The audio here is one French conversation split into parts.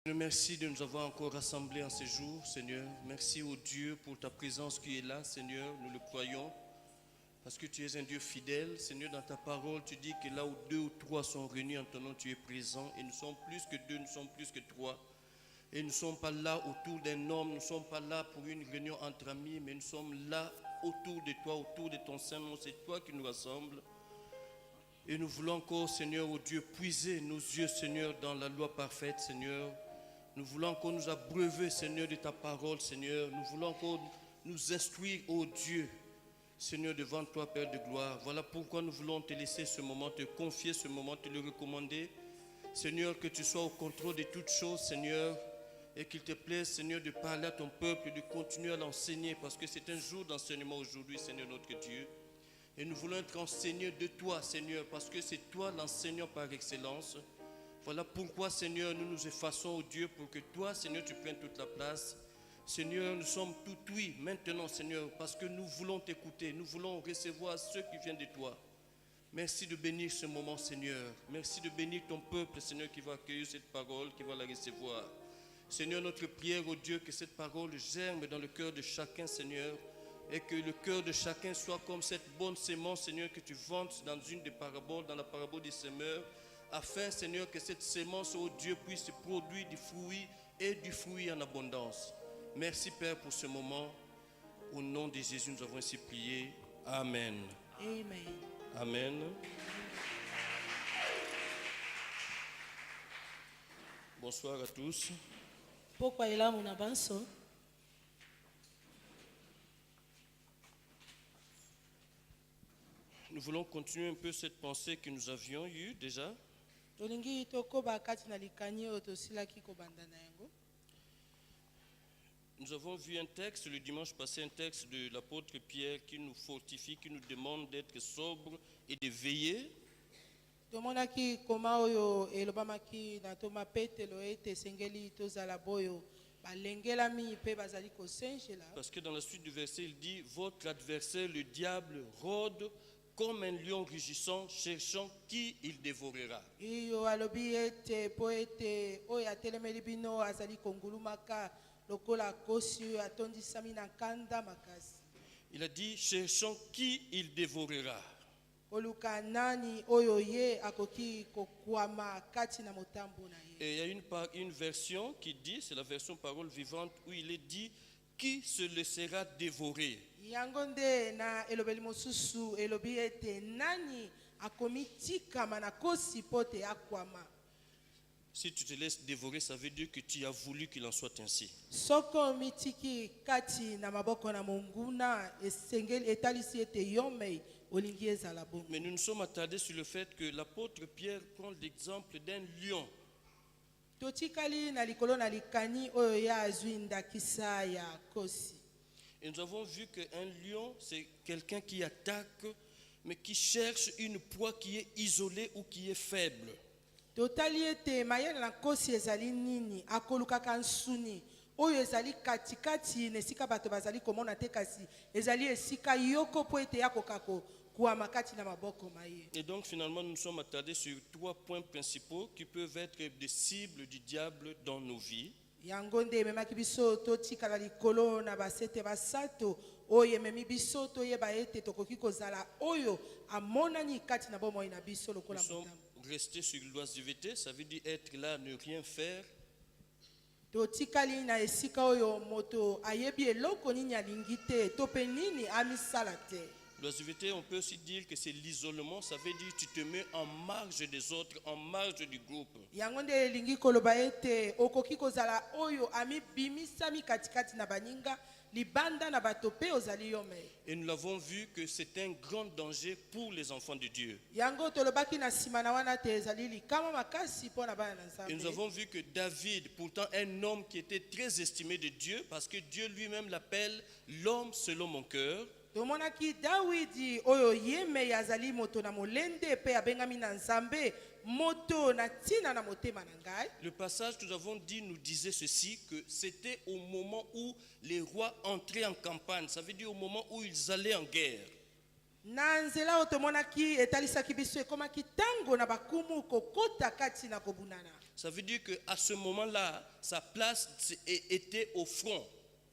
Merci de nous avoir encore rassemblés en ce jour, Seigneur. Merci au Dieu pour ta présence qui est là, Seigneur. Nous le croyons. Parce que tu es un Dieu fidèle. Seigneur, dans ta parole, tu dis que là où 2 ou 3 sont réunis en ton nom, tu es présent. Et nous sommes plus que 2, nous sommes plus que 3. Et nous ne sommes pas là autour d'un homme, nous ne sommes pas là pour une réunion entre amis, mais nous sommes là autour de toi, autour de ton Saint-Nom. C'est toi qui nous rassembles. Et nous voulons encore, Seigneur, au Dieu, puiser nos yeux, Seigneur, dans la loi parfaite, Seigneur. Nous voulons encore nous abreuver, Seigneur, de ta parole, Seigneur. Nous voulons encore nous instruire, ô Dieu, Seigneur, devant toi, Père de gloire. Voilà pourquoi nous voulons te laisser ce moment, te confier ce moment, te le recommander. Seigneur, que tu sois au contrôle de toutes choses, Seigneur, et qu'il te plaise, Seigneur, de parler à ton peuple, de continuer à l'enseigner, parce que c'est un jour d'enseignement aujourd'hui, Seigneur notre Dieu. Et nous voulons être enseignés de toi, Seigneur, parce que c'est toi l'enseignant par excellence. Voilà pourquoi, Seigneur, nous nous effaçons au Dieu pour que toi, Seigneur, tu prennes toute la place. Seigneur, nous sommes tout oui maintenant, Seigneur, parce que nous voulons t'écouter. Nous voulons recevoir ceux qui viennent de toi. Merci de bénir ce moment, Seigneur. Merci de bénir ton peuple, Seigneur, qui va accueillir cette parole, qui va la recevoir. Seigneur, notre prière au Dieu, que cette parole germe dans le cœur de chacun, Seigneur, et que le cœur de chacun soit comme cette bonne sémence, Seigneur, que tu vantes dans une des paraboles, dans la parabole des semeurs, afin, Seigneur, que cette sémence, ô Dieu, puisse produire du fruit et du fruit en abondance. Merci, Père, pour ce moment. Au nom de Jésus, nous avons ainsi prié. Amen. Amen. Amen. Bonsoir à tous. Pourquoi il a mon avance? Nous voulons continuer un peu cette pensée que nous avions eue déjà. Nous avons vu un texte le dimanche passé, un texte de l'apôtre Pierre qui nous fortifie, qui nous demande d'être sobres et de veiller. Parce que dans la suite du verset, il dit, votre adversaire, le diable, rôde comme un lion rugissant, cherchant qui il dévorera. Il a dit, cherchant qui il dévorera. Et il y a une version qui dit, c'est la version parole vivante, où il est dit, qui se laissera dévorer. Si tu te laisses dévorer, ça veut dire que tu as voulu qu'il en soit ainsi. Mais nous nous sommes attardés sur le fait que l'apôtre Pierre prend l'exemple d'un lion. Et nous avons vu qu'un lion, c'est quelqu'un qui attaque, mais qui cherche une proie qui est isolée ou qui est faible. Et donc finalement nous sommes attardés sur 3 points principaux qui peuvent être des cibles du diable dans nos vies. Nous sommes restés sur l'oisiveté, ça veut dire être là, ne rien faire. L'oisiveté, on peut aussi dire que c'est l'isolement, ça veut dire que tu te mets en marge des autres, en marge du groupe. Et nous l'avons vu que c'est un grand danger pour les enfants de Dieu. Et nous avons vu que David, pourtant un homme qui était très estimé de Dieu, parce que Dieu lui-même l'appelle l'homme selon mon cœur. Le passage que nous avons dit nous disait ceci, que c'était au moment où les rois entraient en campagne, ça veut dire au moment où ils allaient en guerre. na nzela oyo tomonaki etalisaki biso ekomaki ntango na bakumu kokota kati na kobunana. Ça veut dire qu'à ce moment-là, sa place était au front.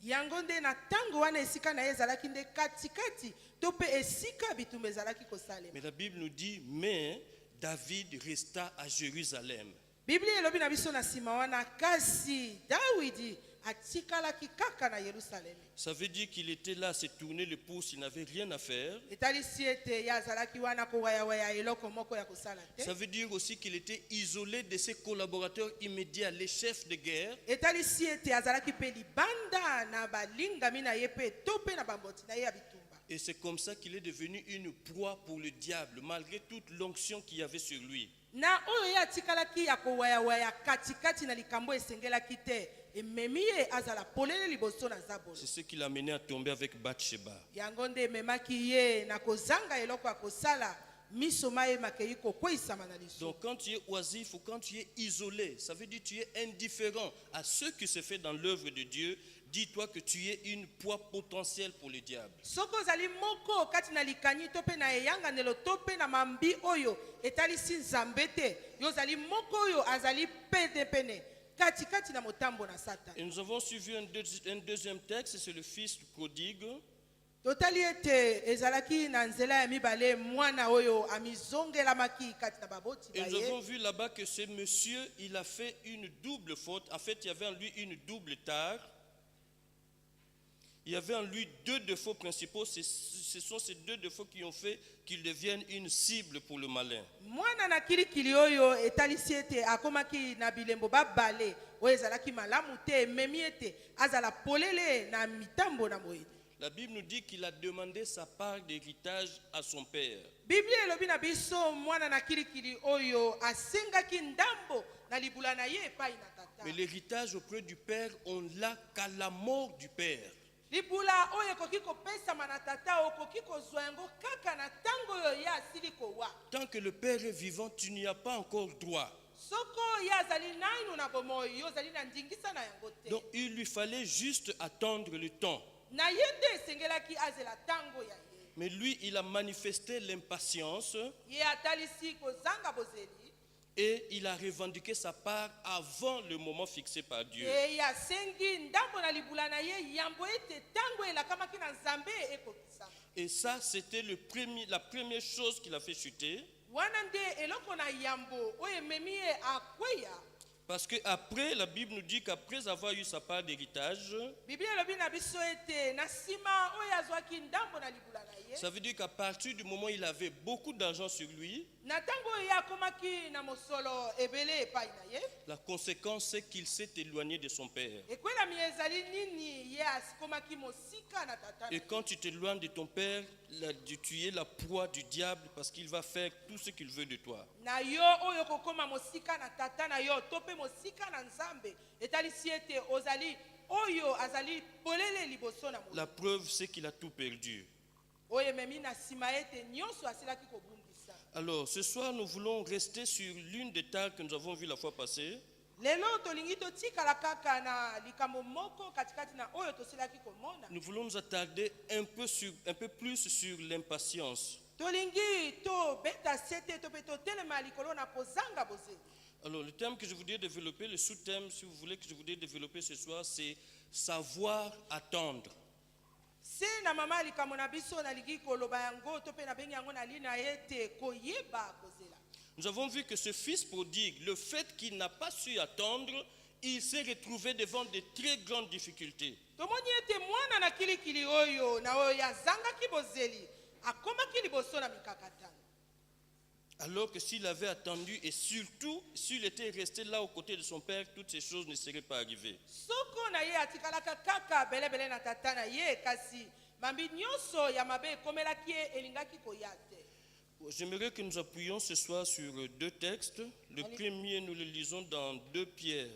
Yango nde na ntango wana esika na ye ezalaki nde katikati to mpe esika bitumba ezalaki kosalema. Mais la Bible nous dit, mais David resta à Jérusalem. Biblia elobi na biso na nsima wana kasi Dawidi atikalaki kaka na Yerusalemi. Ça veut dire qu'il était là, se tourner le pouce, il n'avait rien à faire. Etalisi ete ye azalaki wana kowayawaya eloko moko ya kosala te. Ça veut dire aussi qu'il était isolé de ses collaborateurs immédiats, les chefs de guerre. Etalisi ete azalaki pe libanda na balingami na ye pe to pe na bamboti na ye ya bitumba. Et c'est comme ça qu'il est devenu une proie pour le diable, malgré toute l'onction qu'il y avait sur lui. Na oyo ye atikalaki ya kowayawaya katikati na likambo esengelaki te ememi ye azala polele liboso na zabolo. C'est ce qui l'a mené à tomber avec Bathsheba. Yango nde ememaki ye na kozanga eloko ya kosala miso maye makei kokweyisama na liso. Donc quand tu es oisif ou quand tu es isolé, ça veut dire que tu es indifférent à ce qui se fait dans l'œuvre de Dieu. Dis-toi que tu es une proie potentielle pour le diable. Soko ozali moko kati na likanyi to pe na eyanganelo to pe na mambi oyo etalisi nzambe te yo ozali moko oyo azali pene kati na motambo na Satan. Et nous avons suivi un deuxième texte, c'est le fils prodigue. Totali ete ezalaki na nzela ya mibale mwana oyo amizongelamaki kati na baboti Et ba nous avons ye. vu là-bas que ce monsieur, il a fait une double faute. En fait, il y avait en lui une double tare. Il y avait en lui deux défauts principaux. Ce sont ces deux défauts qui ont fait qu'il devienne une cible pour le malin. Mwana na kilikili oyo etalisi ete akomaki na bilembo babale oyo ezalaki malamu te ememi ete azala polele na mitambo na moyini. La Bible nous dit qu'il a demandé sa part d'héritage à son père. Biblia elobi na biso mwana na kilikili oyo asengaki ndambo na libula na ye epai na tata. Mais l'héritage auprès du père, on l'a qu'à la mort du père. Libula oyo ekoki kopesama na tata okoki kozwa yango kaka na ntango oyo ye asili kowa. Tant que le père est vivant, tu n'y as pas encore droit. Soko ye azali nainu na bomoi yo ozali na ndingisa na yango te. Donc il lui fallait juste attendre le temps. Na ye nde esengelaki azela ntango ya ye. Mais lui, il a manifesté l'impatience Ye atalisi kozanga bozeli. et il a revendiqué sa part avant le moment fixé par Dieu. Ye asengi ndambo na libula na ye yambo ete ntango elakamaki na nzambe ekokisama. Et ça, c'était la première chose qu'il a fait chuter. Wana nde eloko na yambo oyo ememi ye akweya. Parce qu'après, la Bible nous dit qu'après avoir eu sa part d'héritage, Biblia elobi na biso ete na nsima oyo azwaki ndambo na libula na ye. ça veut dire qu'à partir du moment où il avait beaucoup d'argent sur lui, Na ntango oyo ye akomaki na mosolo ebele epai na ye. la conséquence, c'est qu'il s'est éloigné de son père. Ekwelami ezali nini ye akomaki mosika na tata na Et ye. quand tu t'éloignes de ton père, tu es la proie du diable parce qu'il va faire tout ce qu'il veut de toi. Na yo oyo kokoma mosika na tata na yo to pe mosika na nzambe etalisi ete ozali oyo azali polele liboso na La mo. preuve, c'est qu'il a tout perdu. Oyo ememi na nsima ete nyonso asilaki kobungisa. Alors, ce soir, nous voulons rester sur l'une des tares que nous avons vues la fois passée. Lelo tolingi totikala kaka na likambo moko katikati na oyo tosilaki komona. Nous voulons nous attarder un peu plus sur l'impatience. Tolingi to beta sete to pe to telema likolo na kozanga bozeli. Alors, le thème que je voudrais développer, le sous-thème, si vous voulez, que je voudrais développer ce soir, c'est savoir attendre. Se na mama likambo na biso na ligi koloba yango to pe na bengi yango na lina ete koyeba kozela. Nous avons vu que ce fils prodigue, le fait qu'il n'a pas su attendre, il s'est retrouvé devant de très grandes difficultés. Tomoni ete mwana na kilikili oyo na oyo yazangaki bozeli akomaki liboso na mikakatano. Alors que s'il avait attendu et surtout s'il était resté là aux côtés de son père, toutes ces choses ne seraient pas arrivées. Soko na ye atikalaka kaka belebele na tata na ye kasi mambi nyonso ya mabe ekomelaki ye elingaki koya te. J'aimerais que nous appuyions ce soir sur deux textes. Le premier, nous le lisons dans 2 Pierre.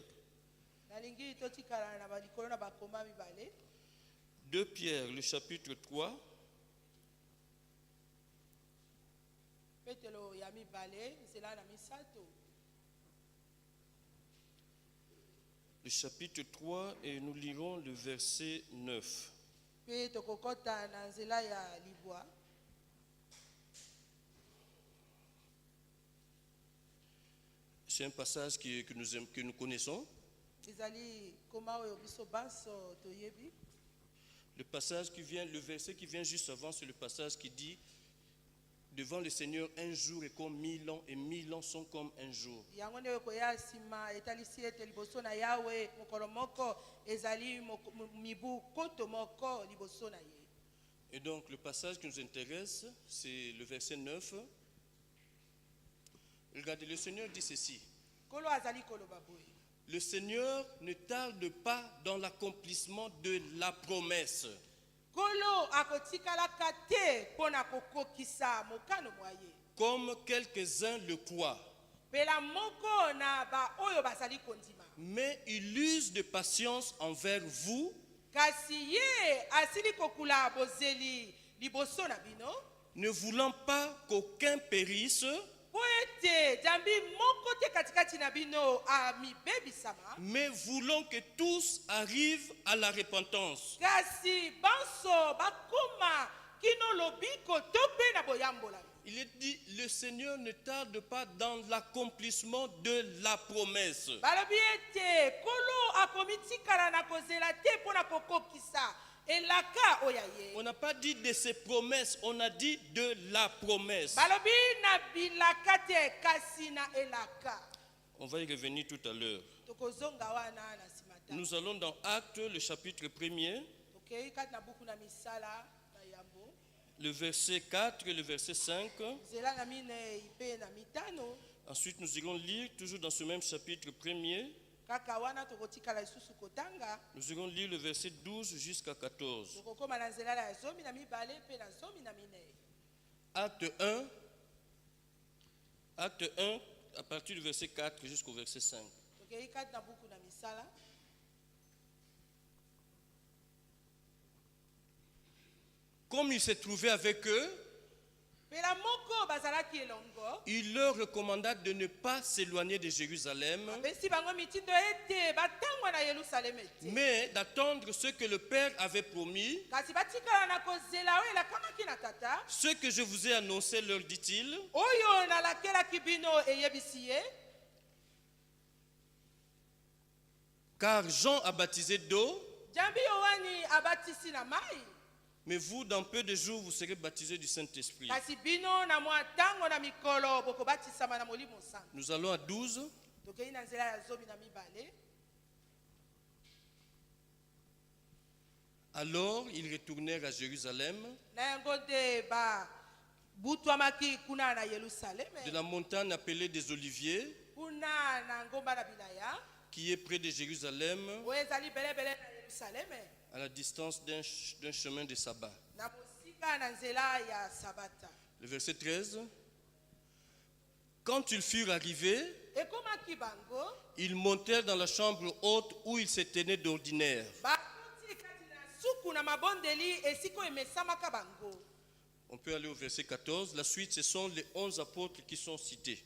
Nalingi totikala na balikolo na bakoma mibale. 2 Pierre, le chapitre 3. Petelo ya mibale nzela na misato. Le chapitre 3 et nous lirons le verset 9. Pe tokokota na nzela ya libwa. C'est un passage que nous connaissons. ezali koma oyo biso banso toyebi. Le passage qui vient, le verset qui vient juste avant, c'est le passage qui dit: devant le Seigneur, un jour est comme 1000 ans, et 1000 ans sont comme un jour. yango nde okoya nsima etalisi ete liboso na yawe mokolo moko ezali mibu koto moko liboso na ye. Et donc le passage qui nous intéresse, c'est le verset 9. Regardez, le Seigneur dit ceci: Kolo azali koloba boye. le Seigneur ne tarde pas dans l'accomplissement de la promesse, Kolo akotikalaka te mpona kokokisa mokano mwa ye. comme quelques-uns le croient, Pela moko na ba oyo bazali kondima. mais il use de patience envers vous, Kasi ye asili kokula bozeli liboso na bino. ne voulant pas qu'aucun périsse, Po ete jambi moko te katikati na bino amibebisama. mais voulant que tous arrivent à la repentance. Kasi banso bakoma kino lobiko tope na boyambola. Il est dit: le Seigneur ne tarde pas dans l'accomplissement de la promesse. Balobi ete kolo akomitikala na kozela te mpona kokokisa elaka oya ye. On n'a pas dit de ses promesses, on a dit de la promesse. Balobi na bilaka te kasi na elaka. On va y revenir tout à l'heure. Tokozonga wana na simata. Nous allons dans Actes, le chapitre 1er, Okay, kati na buku na misala na yambo. le verset 4 et le verset 5. Zela na mine ipe na mitano. Ensuite, nous irons lire, toujours dans ce même chapitre 1er, Kaka wana tokotikala lisusu kotanga. nous irons lire le verset 12 jusqu'à 14. Tokokoma na nzela ya zomi na mibale pe na zomi na mine. Acte 1, à partir du verset 4 jusqu'au verset 5. Okay, kati na buku na misala. Comme il s'est trouvé avec eux, Pela moko bazalaki elongo. il leur recommanda de ne pas s'éloigner de Jérusalem, Besi bango mitindo ete batangwa na Yerusalem ete. mais d'attendre ce que le Père avait promis. Kasi batikala na kozela oyo elakamaki na tata. Ce que je vous ai annoncé, leur dit-il, Oyo nalakelaki bino eyebisi ye. car Jean a baptisé d'eau, Jambi yowani abatisi na mai. mais vous, dans peu de jours, vous serez baptisés du Saint-Esprit. Kasi bino na mwa tango na mikolo bokobatisama na molimo sango. Nous allons à 12. Tokei na nzela ya zomi na mibale. Alors, ils retournèrent à Jérusalem, Na yango nde ba butwamaki kuna na Yerusalem. de la montagne appelée des Oliviers, Kuna na ngomba na bilaya. qui est près de Jérusalem, Oyo ezali belebele na Yerusalem. à la distance d'un chemin de sabbat. Na mosika na nzela ya sabata. Le verset 13. Quand ils furent arrivés, Ekomaki bango. ils montèrent dans la chambre haute où ils se tenaient d'ordinaire. Bakoti kati na suku na mabondeli esiko emesamaka bango. On peut aller au verset 14. La suite, ce sont les 11 apôtres qui sont cités.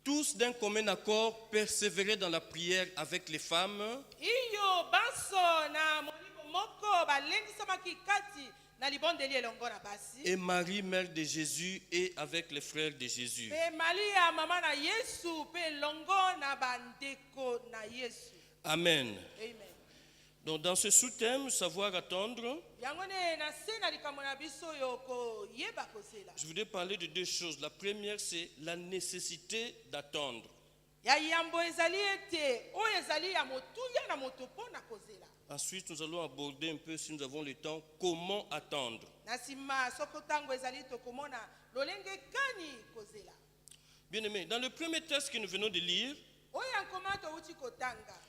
Tous d'un commun accord persévéraient dans la prière avec les femmes Iyo banso na molimo moko balengisamaki kati na libondeli elongo na basi. et Marie, mère de Jésus, et avec les frères de Jésus. Pe Maria mama na Yesu pe longo na bandeko na Yesu. Amen. Amen. Donc dans ce sous-thème, savoir attendre, Yango ne na se na likambo na biso yo koyeba kozela. je voudrais parler de deux choses. La première, c'est la nécessité d'attendre. Ya yambo ezali ete oyo ezali ya motuya na moto mpona kozela. Ensuite, nous allons aborder un peu, si nous avons le temps, comment attendre. Na nsima soko ntango ezali tokomona lolenge kani kozela. Bien aimé, dans le premier texte que nous venons de lire, Oyo ankoma touti kotanga.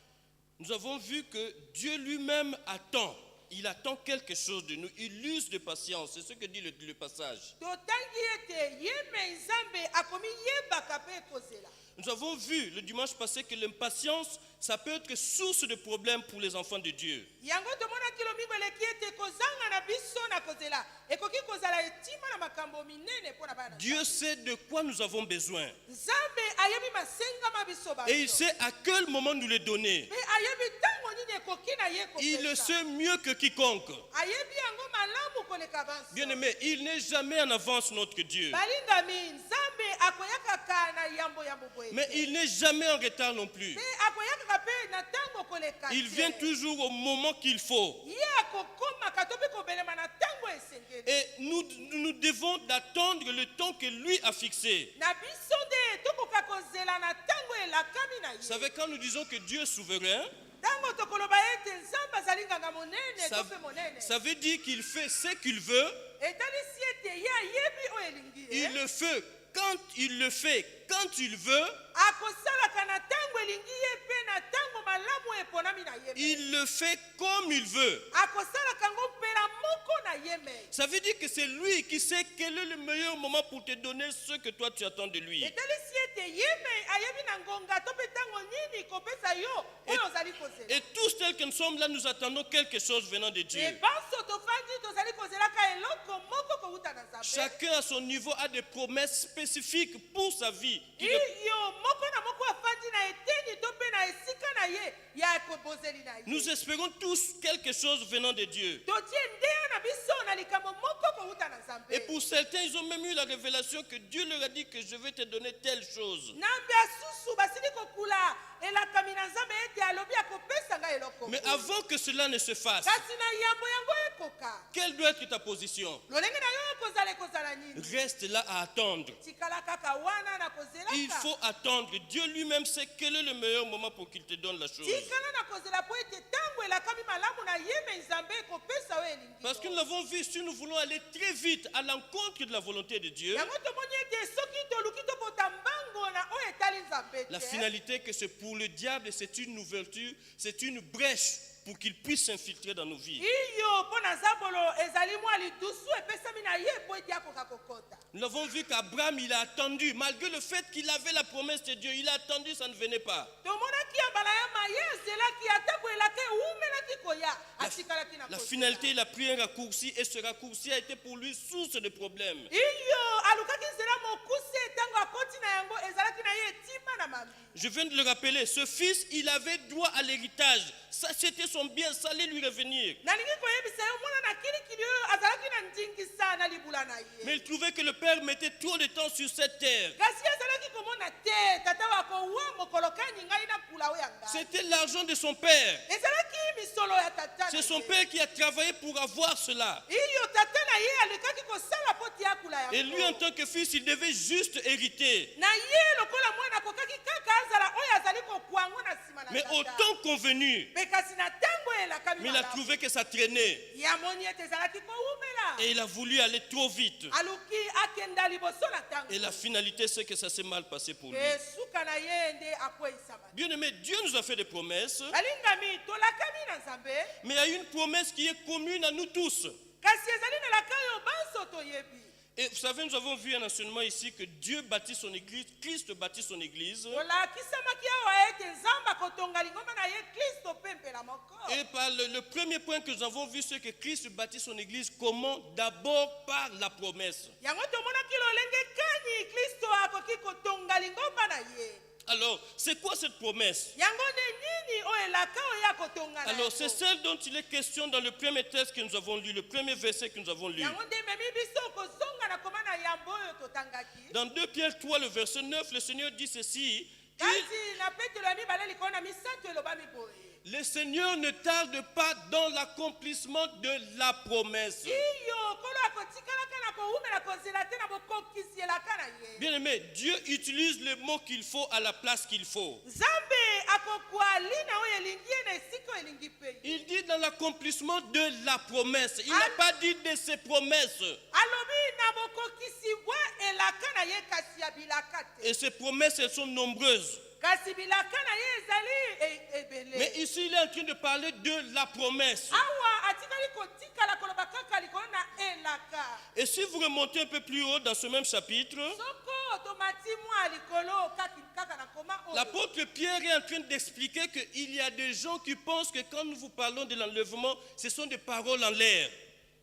nous avons vu que Dieu lui-même attend. Il attend quelque chose de nous. Il use de patience. C'est ce que dit le passage. Totangi ete yeme nzambe akomi yebaka pe kozela. Nous avons vu le dimanche passé que l'impatience, ça peut être source de problèmes pour les enfants de Dieu. Yango tomonaki lomingo eleki ete kozanga na biso na kozela ekoki kozala etima na makambo minene mpona bana. Dieu sait de quoi nous avons besoin. Nzambe ayebi masengama biso bato. Et il sait à quel moment nous les donner. Pe ayebi ntango nini ekoki na ye kopesa. Il le sait mieux que quiconque. Ayebi yango malamu koleka banso. Bien aimé, il n'est jamais en avance notre Dieu. Balingami nzambe akoyakaka na yambo yambo boye Mais il n'est jamais en retard non plus. te akoyakaka pe na ntango koleka Il vient toujours au moment qu'il faut. ye akokomaka to mpe kobelema na ntango esengeli Et nous devons d'attendre le temps que lui a fixé. na biso nde tokoka kozela na ntango elakami na Vous savez, ye quand nous disons que Dieu est souverain, ntango tokoloba ete nzambe azali nganga monene to mpe monene ça veut dire qu'il fait ce qu'il veut. etalisi ete ye ayebi oyo elingi ye Il le fait quand il le fait, quand il veut. akosalaka na ntango elingi ye mpe na ntango malamu eponami na ye me. Il le fait comme il veut. akosalaka yango mpela moko na ye me Ça veut dire que c'est lui qui sait quel est le meilleur moment pour te donner ce que toi tu attends de lui. etalisi ete ye me ayebi na ngonga to mpe ntango nini kopesa yo oyo ozali kozela Et tous tels que nous sommes là, nous attendons quelque chose venant de Dieu. ebanso tofandi tozali kozelaka eloko moko kowuta na nzambe Chacun à son niveau a des promesses spécifiques pour sa vie. Qui ne- iyo moko na moko afandi na eteni to mpe na esika na ye ya ekobozeli na ye Nous espérons tous quelque chose venant de Dieu. totie ndeya na biso na likambo moko kowuta na nzambe Et pour certains, ils ont même eu la révélation que Dieu leur a dit que je vais te donner telle chose. nambe asusu basili kokula elakami na nzambe ete alobi akopesa ngai eloko Mais avant que cela ne se fasse, kasi na yambo yango ekoka quelle doit être ta position? lolenge na yo ekozala nini Reste là à attendre. tikala kaka wana na Il kozelaka faut attendre. Dieu lui-même sait quel est le meilleur moment pour qu'il te donne la chose. tikala na kozela po ete ntango elakami malamu na ye me nzambe ekopesa oyo elingi Parce que nous l'avons vu, si nous voulons aller très vite à l'encontre de la volonté de Dieu, yango tomoni ete soki toluki tokota mbango na oyo etali nzambe la te finalité que c'est pour le diable, c'est une ouverture, c'est une brèche pour qu'il puisse s'infiltrer dans nos vies. iyo mpo na nzambolo ezali mwa lidusu epesami na ye po ete akoka kokota Nous avons vu qu'Abraham, il a attendu, malgré le fait qu'il avait la promesse de Dieu, il a attendu, ça ne venait pas. tomonaki ya bala ya maye ezelaki atako elaka ewumelaki koya atikalaki na La kozela. finalité, il a pris un raccourci et ce raccourci a été pour lui source de problèmes. iyo alukaki nzela mokuse ntango akoti na yango ezalaki na ye etima na mambi Je viens de le rappeler, ce fils, il avait droit à l'héritage. Ça, c'était son bien, ça allait lui revenir. nalingi koyebisa yo mwana na kilikili oyo azalaki na ndingisa na libula na Mais ye il trouvait que le père mettait trop de temps sur cette terre. kasi azalaki komona te tata wakowa mokolo kani ngai na pula oyo ya ngai C'était l'argent de son père. ezalaki misolo ya tata na C'est son ye. père qui a travaillé pour avoir cela. iyo tata na ye alekaki kosala po tia kula Et lui, en yango tant que fils, il devait juste hériter. na ye lokola mwana akokaki kaka azala oyo azali kokwango na nsima na Mais au tata temps convenu, mpe kasi na ntango elakami mais il a malamu trouvé que ça traînait. yamoni ete ezalaki kowumela Et il a voulu aller trop vite. aluki akenda liboso na Et la ntango finalité, c'est que ça s'est mal passé pour lui. mpe suka na ye nde akweyisama Bien aimé, Dieu nous a fait des promesses, balingami tolakami na nzambe mais il y a une promesse qui est commune à nous tous. kasi ezali na laka oyo banso toyebi Et vous savez, nous avons vu un enseignement ici que Dieu bâtit son église, Christ bâtit son église. tolakisamaki awa ete nzambe akotonga lingomba na ye kristo mpe mpela moko Et par le premier point que nous avons vu, c'est que Christ bâtit son église comment? D'abord par la promesse. yango tomonaki lolenge kani kristo akoki kotonga lingomba na ye Alors, c'est quoi cette promesse? yango nde nini oyo elaka oyo akotonga na Alors, c'est yango celle dont il est question dans le premier texte que nous avons lu, le premier verset que nous avons lu. yango nde ememi biso kozonga na koma na yambo oyo totangaki Dans 2 Pierre 3, le verset 9, le Seigneur dit ceci. kasi na petelo ya mibale likolo na misato elobami boye Le Seigneur ne tarde pas dans l'accomplissement de la promesse. iyo kolo akotikalaka na kowumela kozela te na bokokisi elaka na ye Bien aimé, Dieu utilise les mots qu'il faut à la place qu'il faut. nzambe akokwa lina oyo elingi ye na esika oyo elingi mpe ye Il dit dans l'accomplissement de la promesse. Il n'a pas dit de ses promesses. alobi na bokokisi bwa elaka na ye kasi ya bilaka te Et ces promesses, elles sont nombreuses. kasi bilaka na ye ezali ebele Mais ici, il est en train de parler de la promesse. awa atikali kotikala koloba kaka likolo na elaka Et si vous remontez un peu plus haut dans ce même chapitre, soko tomati mwa likolo kaka na koma oyo l'apôtre Pierre est en train d'expliquer qu'il y a des gens qui pensent que quand nous vous parlons de l'enlèvement, ce sont des paroles en l'air.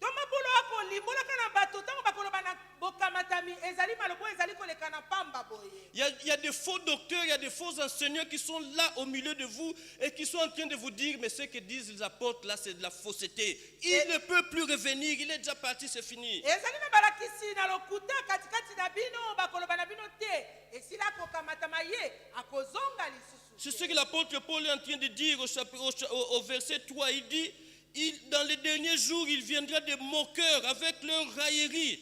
tomabolo akolimbolaka na bato ntango bakoloba na bokamata ebongwami ezali malobo ezali koleka na pamba boye. Il y a des faux docteurs, il y a des faux enseignants qui sont là au milieu de vous et qui sont en train de vous dire, mais ce que disent les apôtres là, c'est de la fausseté. Il ne peut plus revenir, il est déjà parti, c'est fini. Ezali na balakisi na lokuta katikati na bino bakoloba na bino te esila kokamata maye akozonga lisusu. C'est ce que l'apôtre Paul est en train de dire au verset 3. Il dit, dans les derniers jours, il viendra des moqueurs avec leurs railleries.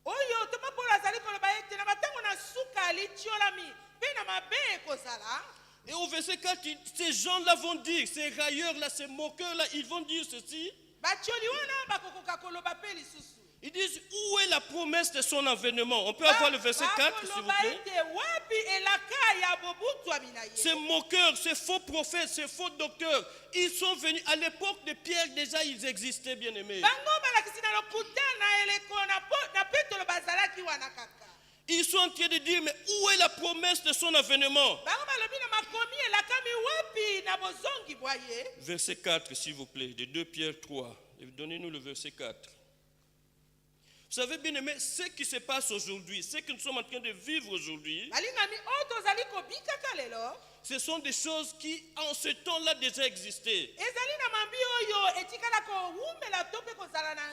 Oyo toma Paul azali koloba ete na batango na suka litiolami pe na mabe ekozala. Et au verset 4, ces gens-là vont dire, ces railleurs-là, ces moqueurs-là, ils vont dire ceci. Batioli wana bakokoka koloba pe lisusu. Ils disent, où est la promesse de son avènement? On peut avoir le verset 4, s'il vous plaît. Ces moqueurs, ces faux prophètes, ces faux docteurs, ils sont venus. À l'époque de Pierre, déjà, ils existaient, bien aimés. Ils sont en train de dire, mais où est la promesse de son avènement? Verset 4, s'il vous plaît, de 2 Pierre 3. Donnez-nous le verset 4. Vous savez, bien aimé, ce qui se passe aujourd'hui, ce que nous sommes en train de vivre aujourd'hui, ce sont des choses qui, en ce temps-là, déjà existaient.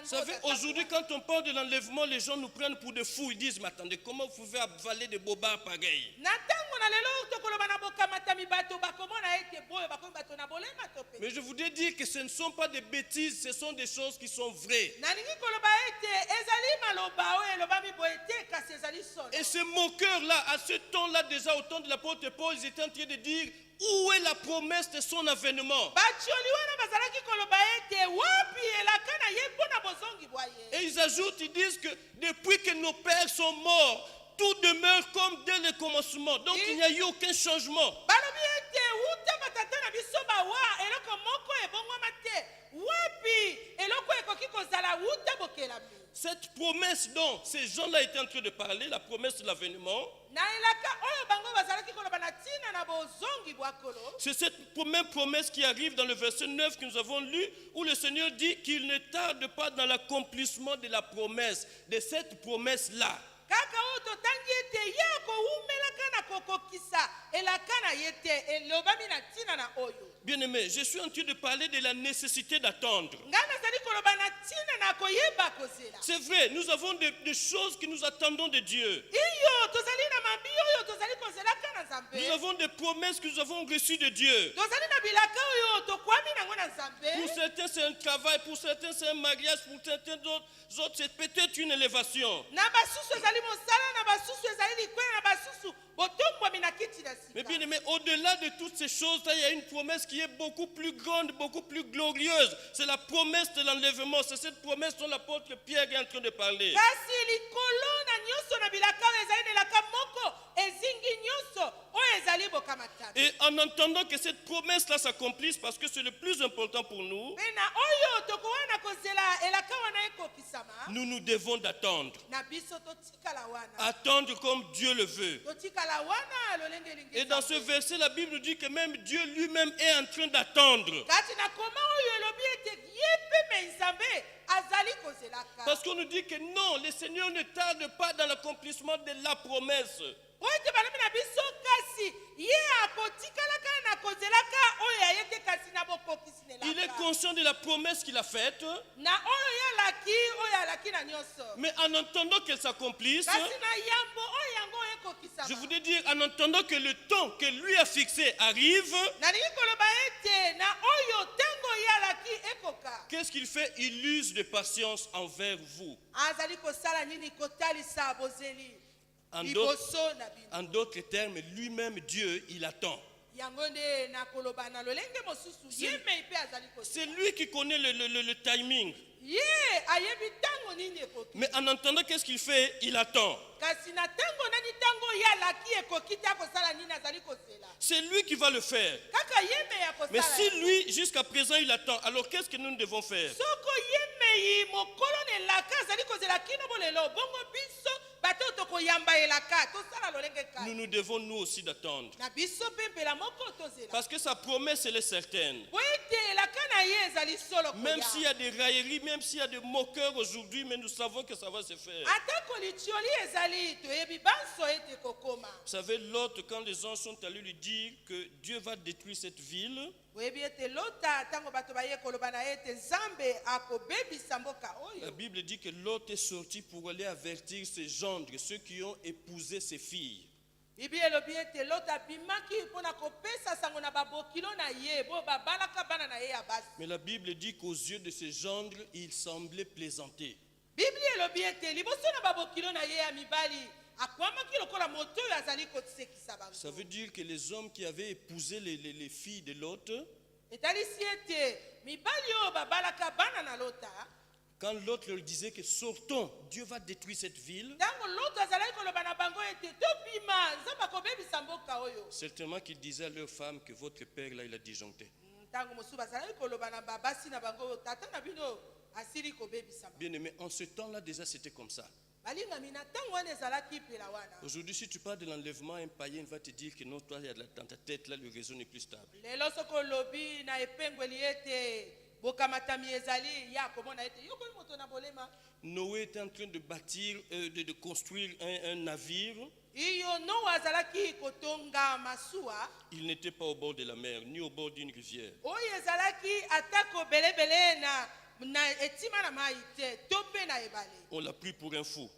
Vous savez, aujourd'hui, quand on parle de l'enlèvement, les gens nous prennent pour des fous. Ils disent, mais attendez, comment vous pouvez avaler des bobards pareils? Mais je voudrais dire que ce ne sont pas des bêtises, ce sont des choses qui sont vraies. Et ces moqueurs-là, à ce temps-là, déjà au temps de l'apôtre Paul, ils étaient en train de dire, où est la promesse de son avènement? Et ils ajoutent, ils disent que depuis que nos pères sont morts, tout demeure comme dès le commencement. Donc il n'y a eu aucun changement. Cette promesse dont ces gens-là étaient en train de parler, la promesse de l'avènement, c'est cette même promesse qui arrive dans le verset 9 que nous avons lu, où le Seigneur dit qu'il ne tarde pas dans l'accomplissement de la promesse, de cette promesse-là. Bien aimé, je suis en train de parler de la nécessité d'attendre. C'est vrai, nous avons des choses que nous attendons de Dieu. Nous avons des promesses que nous avons reçues de Dieu. Pour certains, c'est un travail, pour certains, c'est un mariage, pour certains autres, c'est peut-être une élévation. Mais bien aimé, au-delà de toutes ces choses, il y a une promesse qui est beaucoup plus grande, beaucoup plus glorieuse. C'est la promesse de l'enlèvement. C'est cette promesse dont l'apôtre Pierre est en train de parler. Et en entendant que cette promesse-là s'accomplisse, parce que c'est le plus important pour nous, nous devons d'attendre. Attendre comme Dieu le veut. Et dans ce verset, la Bible nous dit que même Dieu lui-même est en train d'attendre. Parce qu'on nous dit que non, le Seigneur ne tarde pas dans l'accomplissement de la promesse. Il est conscient de la promesse qu'il a faite. Mais en entendant qu'elle s'accomplisse, je voudrais dire, en entendant que le temps que lui a fixé arrive, qu'est-ce qu'il fait? Il use de patience envers vous. En d'autres termes, lui-même, Dieu, il attend. C'est lui qui connaît le timing. Mais en attendant, qu'est-ce qu'il fait? Il attend. C'est lui qui va le faire. Mais si lui, jusqu'à présent, il attend, alors qu'est-ce que nous devons faire? koyamba elaka tosala lolenge kaka nous devons nous aussi d'attendre. na biso mpe mpela moko tozela Parce que sa promesse, elle est certaine. po ete elaka na ye ezali solo Même koya. s'il y a des railleries, même s'il y a des moqueurs aujourd'hui, mais nous savons que ça va se faire. atako litioli ezali toyebi banso ete kokoma Vous savez, l'autre, quand les anges sont allés lui dire que Dieu va détruire cette ville, oyebi ete lota ntango bato baye koloba na ye ete nzambe akobebisa mboka la oyo Bible dit que Lot est sorti pour aller avertir ses gendres, ceux qui ont épousé ses filles. bibi elobi ete lota abimaki mpona kopesa sango na babokilo na ye bo babalaka bana na ye ya basi Mais la Bible dit qu'aux yeux de ses gendres, il semblait plaisanter. biblia elobi ete liboso na babokilo na ye ya mibali akwamaki lokola moto oyo azali kosekisa bango Ça veut dire que les hommes qui avaient épousé les filles de Lot, etalisi ete mibali oyo babalaka bana na lota quand Lot leur disait que sortons, Dieu va détruire cette ville, ntango loto azalaki koloba na bango ete tobima nzambe akobebisa mboka oyo certainement qu'ils disaient à leur femme que votre père là, il a disjoncté. ntango mosusu bazalaki koloba na babasi na bango tata na bino asili kobebisama Bien aimé, en ce temps-là, déjà c'était comme ça. balingami na ntango wana ezalaki mpela wana Aujourd'hui, si tu parles de l'enlèvement, un païen va te dire que non, toi, il y a dans ta tête, là, le réseau n'est plus stable. lelo soko olobi na epengweli ete bokamatami ezali ya komona ete yokoyi moto na bolema Noé était en train de bâtir, de construire un navire. iyo noa azalaki kotonga masuwa Il n'était pas au bord de la mer, ni au bord d'une rivière. oyo ezalaki atako belebele na etima na mai te to mpe na ebale On l'a pris pour un fou.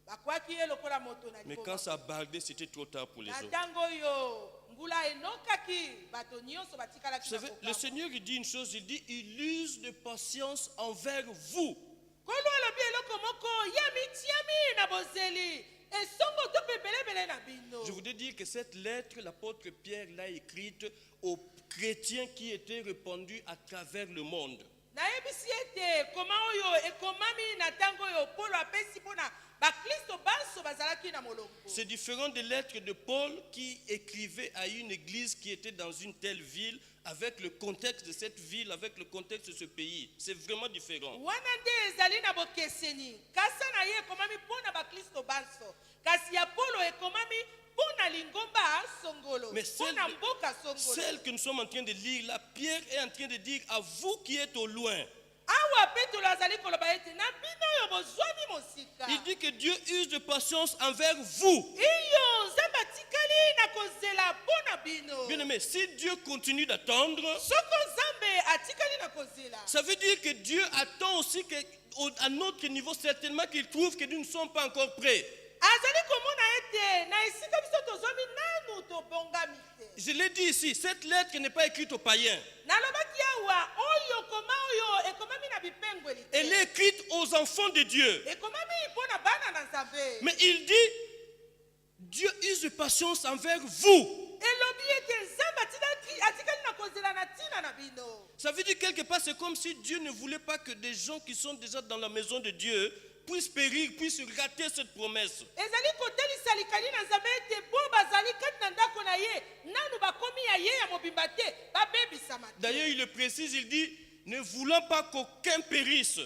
bakwaki ye lokola moto na Mais liboma quand ça a bardé, c'était trop tard pour les na autres. ntango oyo ngula enokaki bato nyonso Vous batikalaki savez, le Seigneur, il dit une chose, il dit, il use de patience envers vous. kolo alobi eloko moko ya mitiami na bozeli esongo to mpe belebele na bino Je voudrais dire que cette lettre, l'apôtre Pierre l'a écrite aux chrétiens qui étaient répandus à travers le monde. nayebisi ete koma oyo ekomami na ntango oyo polo apesi mpona bakristo banso bazalaki na molongo C'est différent des lettres de Paul qui écrivait à une église qui était dans une telle ville, avec le contexte de cette ville, avec le contexte de ce pays. C'est vraiment différent. wana nde ezali na bokeseni kasa na ye ekomami mpona bakristo banso kasi ya polo ekomami mpona lingomba songolo Mais mpona mboka songolo celle que nous sommes en train de lire, là, Pierre est en train de dire à vous qui êtes au loin. awa petolo azali koloba ete na bino oyo bozwami mosika Il dit que Dieu use de patience envers vous. iyo nzambe atikali na kozela mpona bino Bien aimé, si Dieu continue d'attendre, soko nzambe atikali na kozela ça veut dire que Dieu attend aussi à notre niveau, certainement qu'il trouve que nous ne sommes pas encore prêts. azali komona ete na esika biso tozwami nanu tobongami te Je l'ai dit ici, cette lettre n'est pas écrite aux païens. nalobaki awa oyo koma oyo ekomami na bipengweli te Elle est écrite aux enfants de Dieu. ekomami mpona bana na nzambe Mais il dit, Dieu use de patience envers vous. elobi ete nzambe atikali na kozela na ntina na bino Ça veut dire quelque part, c'est comme si Dieu ne voulait pas que des gens qui sont déjà dans la maison de Dieu puissent périr, puissent rater cette promesse. ezali kotelisa likali na nzambe ete bo bazali kati na ndako na ye nanu bakomi ya ye ya mobimba te babebisama te D'ailleurs, il le précise, il dit, ne voulant pas qu'aucun périsse.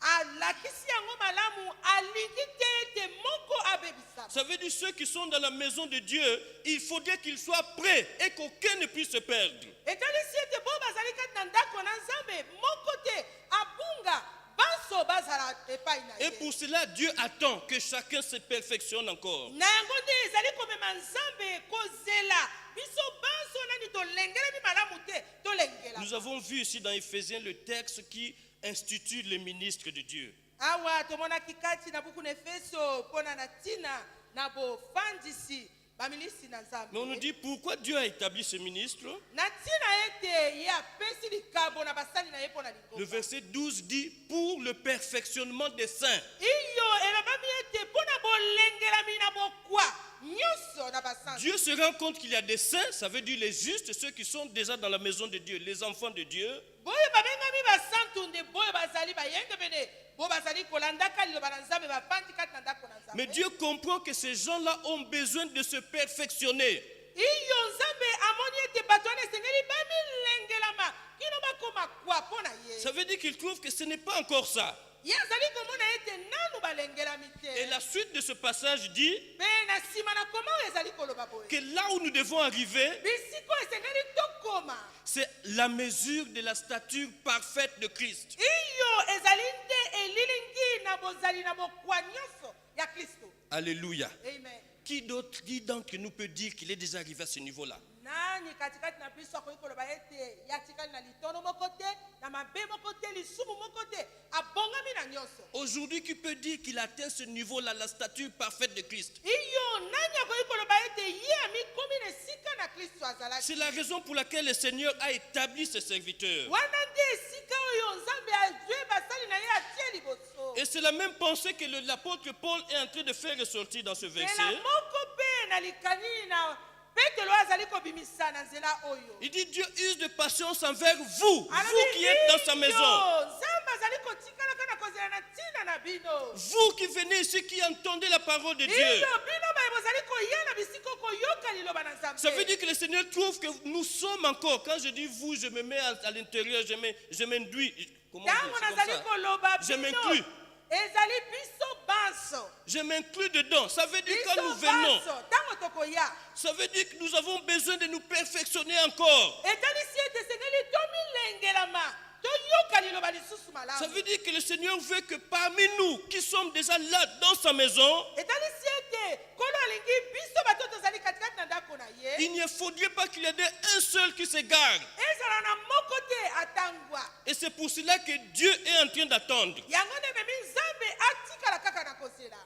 alakisi yango malamu alingi te ete moko abebisama Ça veut dire ceux qui sont dans la maison de Dieu, il faudrait qu'ils soient prêts et qu'aucun ne puisse se perdre. etalisi ete bo bazali kati na ndako na nzambe moko te abunga banso bazala epai na Et ye pour cela, Dieu attend que chacun se perfectionne encore. na yango nde ezali komema nzambe kozela biso banso nani tolengelemi malamu te tolengela Nous avons vu ici dans Éphésiens le texte qui institue les ministres de Dieu. awa tomonaki kati na buku na efeso mpona na ntina na bofandisi bamilisi na Mais on nous nzambe dit pourquoi Dieu a établi ces ministres. na ntina ete ye apesi likabo na basali na ye mpo na Le lingomba verset 12 dit pour le perfectionnement des saints. iyo elobami ete mpo na bolengelami na bokwa nyonso na basantu Dieu se rend compte qu'il y a des saints, ça veut dire les justes, ceux qui sont déjà dans la maison de Dieu, les enfants de Dieu. boyo babengami basantu nde boyo bazali bayenge pene bo bazali kolandaka liloba na nzambe bafandi kati na ndako na Mais nzambe Dieu comprend que ces gens-là ont besoin de se perfectionner. iyo nzambe amoni ete bato wana esengeli bamilengelama kino bakoma kwa mpo na ye Ça veut dire qu'il trouve que ce n'est pas encore ça. ye azali komona ete nanu balengelami Et te la suite de ce passage dit mpe na nsima na koma oyo ezali koloba boye que là où nous devons arriver, bisika oyo esengeli tokoma c'est la mesure de la stature parfaite de Christ. iyo ezali nde elilingi na bozali na bokwa nyonso ya kristo. Alléluia. Amen. Qui d'entre nous peut dire qu'il est déjà arrivé à ce niveau-là? Nani katikati na biso akoki koloba ete yatikali na litono moko te na mabe moko te lisumu moko te abongami na nyonso. Aujourd'hui, qui peut dire qu'il atteint ce niveau-là, la stature parfaite de Christ? Iyo nani akoki koloba ete ye amikomi na esika na kristo azalaki. C'est la raison pour laquelle le Seigneur a établi ses serviteurs. Wana nde esika oyo nzambe azwi basali na ye atie liboso. Et c'est la même pensée que l'apôtre Paul est en train de faire ressortir dans ce verset. Ela moko pe na likani na Petelo azali kobimisa na nzela oyo. Il dit Dieu use de patience envers vous, vous Alobi, qui êtes dans sa maison. Nzambe azali kotikala kana kozela na ntina na bino. Vous qui venez ici, qui entendez la parole de Dieu. Iyo bino baye bozali koya na bisika koyoka liloba na Nzambe. Ça veut dire que le Seigneur trouve que nous sommes encore. Quand je dis vous, je me mets à l'intérieur, je m'induis. Comment dire? Tango C'est comme nazali ça. koloba Je bino. m'inclus. Ezali biso banso. Je m'inclus dedans. Ça veut dire que Biso quand nous venons, banso. Tango tokoya. ça veut dire que nous avons besoin de nous perfectionner encore. Etali si ete sengeli tomilengelama. Toyoka liloba lisusu malamu. Ça veut dire que le Seigneur veut que parmi nous, qui sommes déjà là dans sa maison, Etali si ete kolo alingi biso bato tozali katikati na ndako na ye. il ne faudrait pas qu'il y ait un seul qui s'égare. Ezala na moko te atangwa. Et c'est pour cela que Dieu est en train d'attendre. Yango nde memi Nzambe atikala kaka na kozela.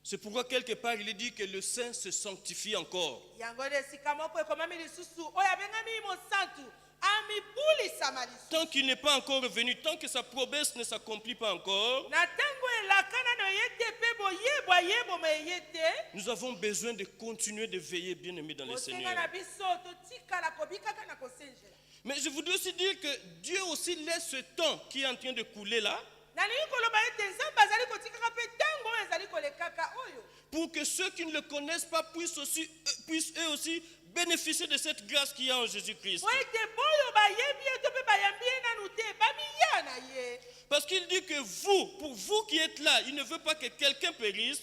C'est pourquoi quelque part il est dit que le saint se sanctifie encore. Yango nde esika moko ekomami lisusu oyo abengami mosantu amibulisama lisusu. Tant qu'il n'est pas encore revenu, tant que sa promesse ne s'accomplit pas encore, Na ntango elakana na ye te mpe boyebwa yeboma eye te. nous avons besoin de continuer de veiller, bien aimés dans le Kosenga Seigneur. na biso totikala kobikaka na kosenjela. Mais je voudrais aussi dire que Dieu aussi laisse ce temps qui est en train de couler là, Nalingi koloba ete Nzambe azali kotikaka mpe ntango oyo ezali kolekaka oyo. pour que ceux qui ne le connaissent pas puissent eux aussi bénéficier de cette grâce qu'il y a en Jésus-Christ. Po ete boyo bayebi ye to mpe bayambi ye nanu te bamiya na ye. Parce qu'il dit que vous, pour vous qui êtes là, il ne veut pas que quelqu'un périsse,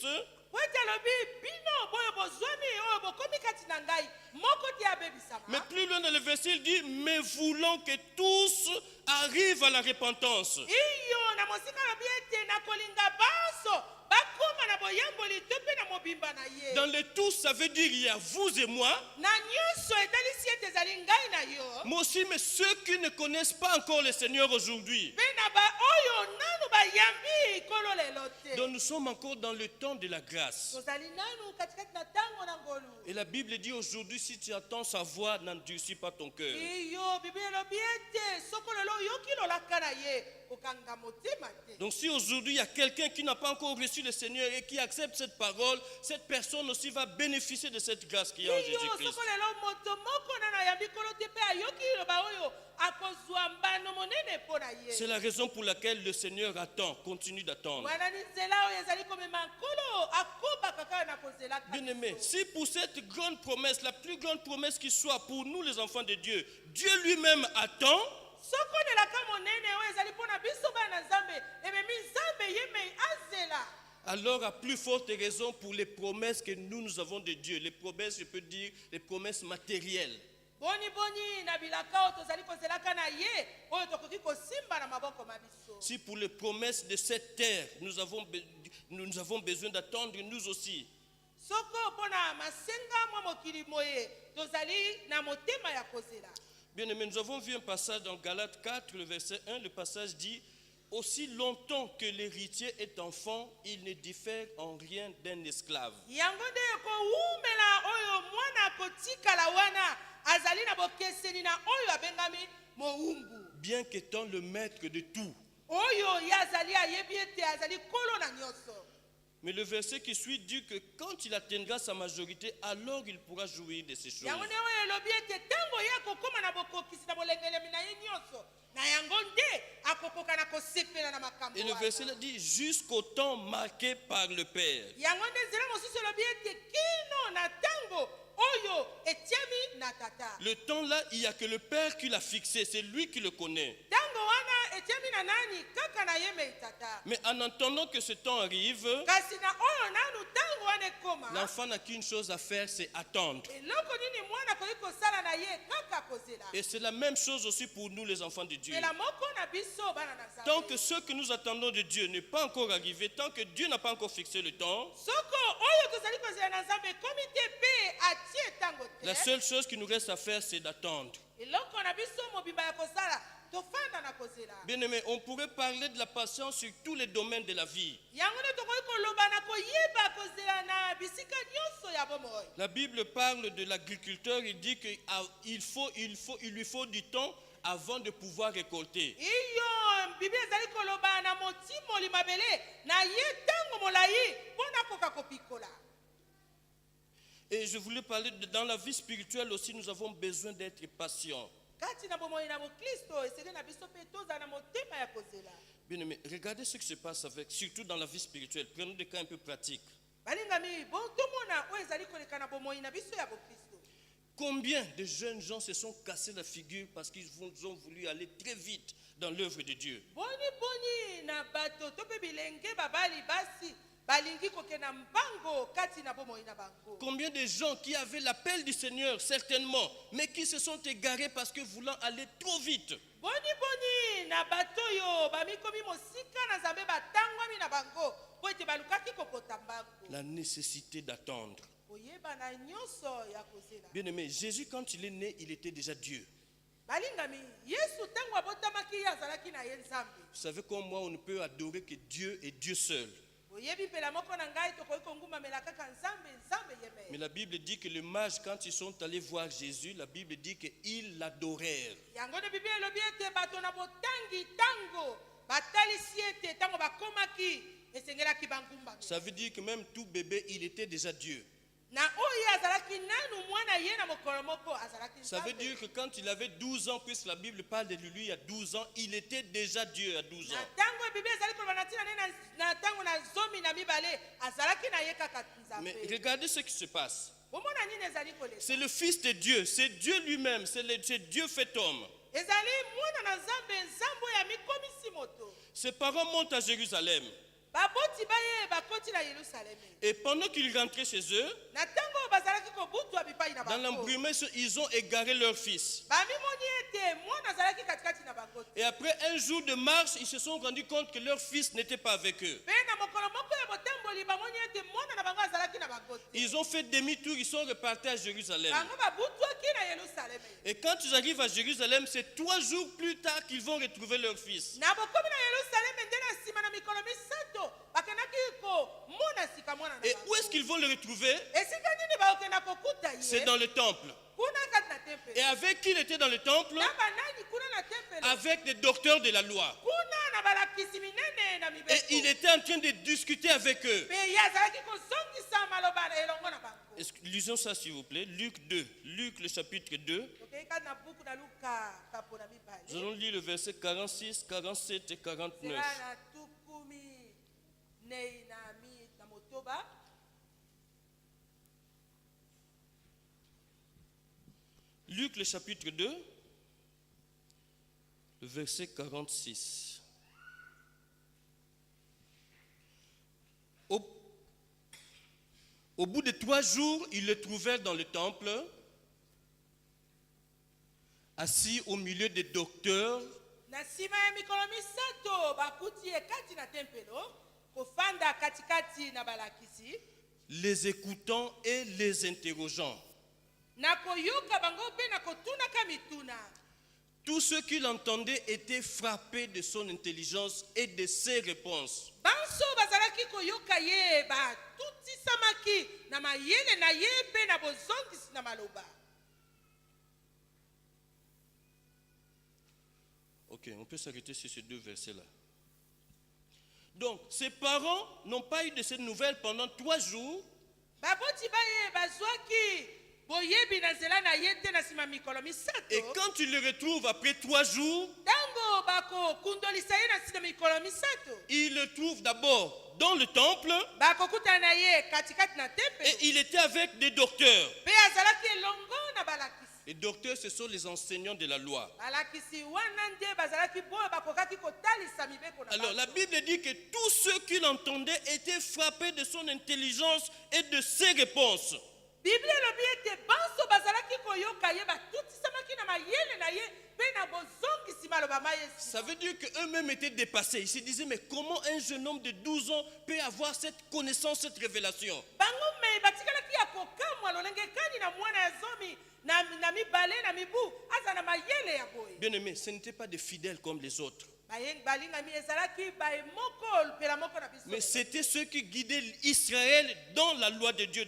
Po ete alobi bino boyo bozwami oyo bokomi kati na ngai moko te abebisama. mais plus loin dans le verset, il dit, mais voulons que tous arrivent à la repentance. Iyo na mosika alobi ete na kolinga banso bakoma na boyamboli to mpe na mobimba na ye. Dans le tous, ça veut dire il y a vous et moi, Na nyonso etalisi ete ezali ngai na yo. mais aussi mais ceux qui ne connaissent pas encore le Seigneur aujourd'hui. Mpe na baoyo nanu bayambi kolo lelo te. Donc nous sommes encore dans le temps de la grâce. Tozali nanu katikati na ntango na ngolu. Et la Bible dit aujourd'hui, si tu attends sa voix, n'endurcis pas ton cœur. Iyo biblia elobi ete soko lelo oyoki lolaka na ye kokanga motema te. Donc si aujourd'hui il y a quelqu'un qui n'a pas encore reçu le Seigneur et qui accepte cette parole, cette personne aussi va bénéficier de cette grâce qu'il y a en Iyo Jésus-Christ. soko lelo moto moko nanu ayambi kolo te mpe ayoki liloba oyo akozwa mbano monene mpo na ye. C'est la raison pour laquelle le Seigneur attend, continue d'attendre. Wana ni nzela oyo ezali komema nkolo akobaka kaka na kozelaka Bien-aimé, biso. si pour cette grande promesse, la plus grande promesse qui soit pour nous les enfants de Dieu, Dieu lui-même attend, Soko nelaka monene oyo ezali mpo na biso bana Nzambe ememi Nzambe ye mei azela. alors à plus forte raison pour les promesses que nous avons de Dieu. Les promesses, je peux dire, les promesses matérielles. Boni boni na bilaka oyo tozali kozelaka na ye oyo tokoki kosimba na maboko ma biso. Si pour les promesses de cette terre, nous avons besoin d'attendre nous aussi. Soko mpo na masenga mwa mokili moye tozali na motema ya kozela. Bien aimé, nous avons vu un passage dans Galates 4, le verset 1. Le passage dit, aussi longtemps que l'héritier est enfant, il ne diffère en rien d'un esclave. Yango nde kowumela oyo mwana akotikala wana azali na bokeseni na oyo abengami mowumbu. Bien qu'étant le maître de tout. Oyo ye azali ayebi ete azali kolo na nyonso. Mais le verset qui suit dit que quand il atteindra sa majorité, alors il pourra jouir de ces choses. Yango nde oyo elobi ete ntango ye akokoma na bokokisi na bolengelemi na ye nyonso na yango nde akokoka na kosepela na makambo Et le wana. verset là dit jusqu'au temps marqué par le Père. Yango nde nzela mosusu elobi ete kino na ntango oyo etiami na tata. Le temps là, il n'y a que le Père qui l'a fixé, c'est lui qui le connaît. Ntango wana etiami na na nani kaka na ye me tata. Mais en attendant que ce temps arrive, Kasi na oyo nanu tango wana ekoma. l'enfant n'a qu'une chose à faire, c'est attendre. Eloko nini mwana koki kosala na ye kaka kozela. Et c'est la même chose aussi pour nous, les enfants de Dieu. Ela moko na biso bana na Nzambe. Tant que ce que nous attendons de Dieu n'est pas encore arrivé, tant que Dieu n'a pas encore fixé le temps, Soko oyo tozali kozela na Nzambe komite pe atie tango te. la seule chose qui nous reste à faire, c'est d'attendre. Eloko na biso mobimba ya kosala tofanda na kozela. Bien-aimé, on pourrait parler de la patience sur tous les domaines de la vie. Yango nde tokoki koloba na koyeba kozela na bisika nyonso ya bomoi. La Bible parle de l'agriculteur, il dit qu'il lui faut du temps avant de pouvoir récolter. Iyo Biblia ezali koloba na motimoli mabele na ye tango molai mpona koka kopikola. Et je voulais parler dans la vie spirituelle aussi, nous avons besoin d'être patients. Kati na bomoi na Kristo esenge na biso pe toza na motema ya kozela. Bien-aimé, regardez ce qui se passe surtout dans la vie spirituelle. Prenons des cas un peu pratiques. Balingami bon tomona oyo ezali koleka na bomoi na biso ya Kristo. Combien de jeunes gens se sont cassés la figure parce qu'ils ont voulu aller très vite dans l'œuvre de Dieu? Boni na bato to pe bilenge babali basi balingi kokena mbango kati na bomoi na bango. Combien de gens qui avaient l'appel du Seigneur certainement, mais qui se sont égarés parce que voulant aller trop vite. Boni na bato yo bamikomi mosika na Nzambe batangwami na bango po ete balukaki kokota mbango. La nécessité d'attendre. Oyeba na nyonso ya kozela. Bien-aimé, Jésus quand il est né, il était déjà Dieu. Balingami Yesu tango abotamaki azalaki na ye Nzambe. Vous savez comme moi on ne peut adorer que Dieu et Dieu seul. Oyebi pela moko na ngai tokoki kongumamela kaka Nzambe yeme. Mais la Bible dit que les mages quand ils sont allés voir Jésus, la Bible dit qu'ils l'adorèrent. Yango de Biblia elobi ete bato na botangi tango batalisi ete tango bakomaki esengelaki bangumba. Ça veut dire que même tout bébé, il était déjà Dieu. Na oyo azalaki nanu mwana ye na mokolo moko azalaki Nzambe. Ça veut dire que quand il avait 12 ans, puisque la Bible parle de lui il y a 12 ans, il était déjà Dieu à 12 ans. Na tango Biblia ezali koloba na tina na tango na zomi na mibale azalaki na ye kaka Nzambe. Mais regardez ce qui se passe. Omona nini ezali koleka. C'est le Fils de Dieu, c'est Dieu lui-même, c'est Dieu fait homme. Ezali mwana na Nzambe Nzambe ya mikomisi moto. Ses parents montent à Jérusalem. Baboti baye bakoti na Yerusalem. Et pendant qu'ils rentraient chez eux, Na tango bazalaki kobutwa bipai na dans bango. l'embrumé, ils ont égaré leur fils. Bamimoni ete mwana azalaki katikati na bango. Et après un jour de marche, ils se sont rendus compte que leur fils n'était pas avec eux. Pe na mokolo moko ya botamboli bamoni ete mwana na bango azalaki na bango. Ils ont fait demi-tour, ils sont repartis à Jérusalem. Bango babutwaki na Yerusalem. Et quand ils arrivent à Jérusalem, c'est 3 jours plus tard qu'ils vont retrouver leur fils. Na bokomi na Yerusalem nde na sima na mikolo misato bakanaki ko mona sika mwana na Et bango. où est-ce qu'ils vont le retrouver? Esika nini baokenda kokuta ye? C'est dans le temple. Kuna kati na temple. Et avec qui il était dans le temple? Na banani kuna na temple. Avec des docteurs de la loi. Kuna na balakisi minene na mibeko. Et il était en train de discuter avec eux. Pe ye azalaki kozongisa maloba elongo na bango. Lisons ça s'il vous plaît. Luc 2. Luc le chapitre 2. Tokei kati na buku na Luka kapo na mibale. Nous allons lire le verset 46, 47 et 49. Zela na tukumi nei na motoba. Luc le chapitre 2, le verset 46. Au bout de 3 jours, ils le trouvèrent dans le temple, assis au milieu des docteurs, Na sima ya mikolo misato bakuti ye kati na tempelo kofanda katikati na balakisi les écoutant et les interrogeant. na koyoka bango pe na kotunaka mituna. Tous ceux qui l'entendaient étaient frappés de son intelligence et de ses réponses. Banso bazalaki koyoka ye batutisamaki na mayele na ye pe na bozongisi na maloba. Ok, on peut s'arrêter sur ces 2 versets-là. Donc, ses parents n'ont pas eu de ces nouvelles pendant 3 jours. Baboti baye bazwaki boyebi na nzela na ye te na sima mikolo misato. Et quand ils le retrouvent après 3 jours, Tango bako kundolisa ye na sima mikolo misato. ils le trouvent d'abord dans le temple Bako kutana ye katikati na et temple. il était avec des docteurs. Pe azalaki elongo na balakisi. Les docteurs, ce sont les enseignants de la loi. balakisi wana nde bazalaki boyo bakokaki kotalisa mibeko na Alors, la Bible dit que tous ceux qui l'entendaient étaient frappés de son intelligence et de ses réponses. biblia elobi ete banso bazalaki koyoka ye batutisamaki na mayele na ye mpe na bozongisi maloba ma yesu. Ça veut dire qu'eux-mêmes étaient dépassés. Ils se disaient, mais comment un jeune homme de 12 ans peut avoir cette connaissance, cette révélation? bango me batikalaki ya kokamwa lolenge kani na mwana ya zomi na mibale na mibu aza na mayele ya boye. Bien aimé, ce n'étaient pas des fidèles comme les autres. balingami ezalaki baye moko lupela moko na biso. Mais c'était ceux qui guidaient Israël dans la loi de Dieu,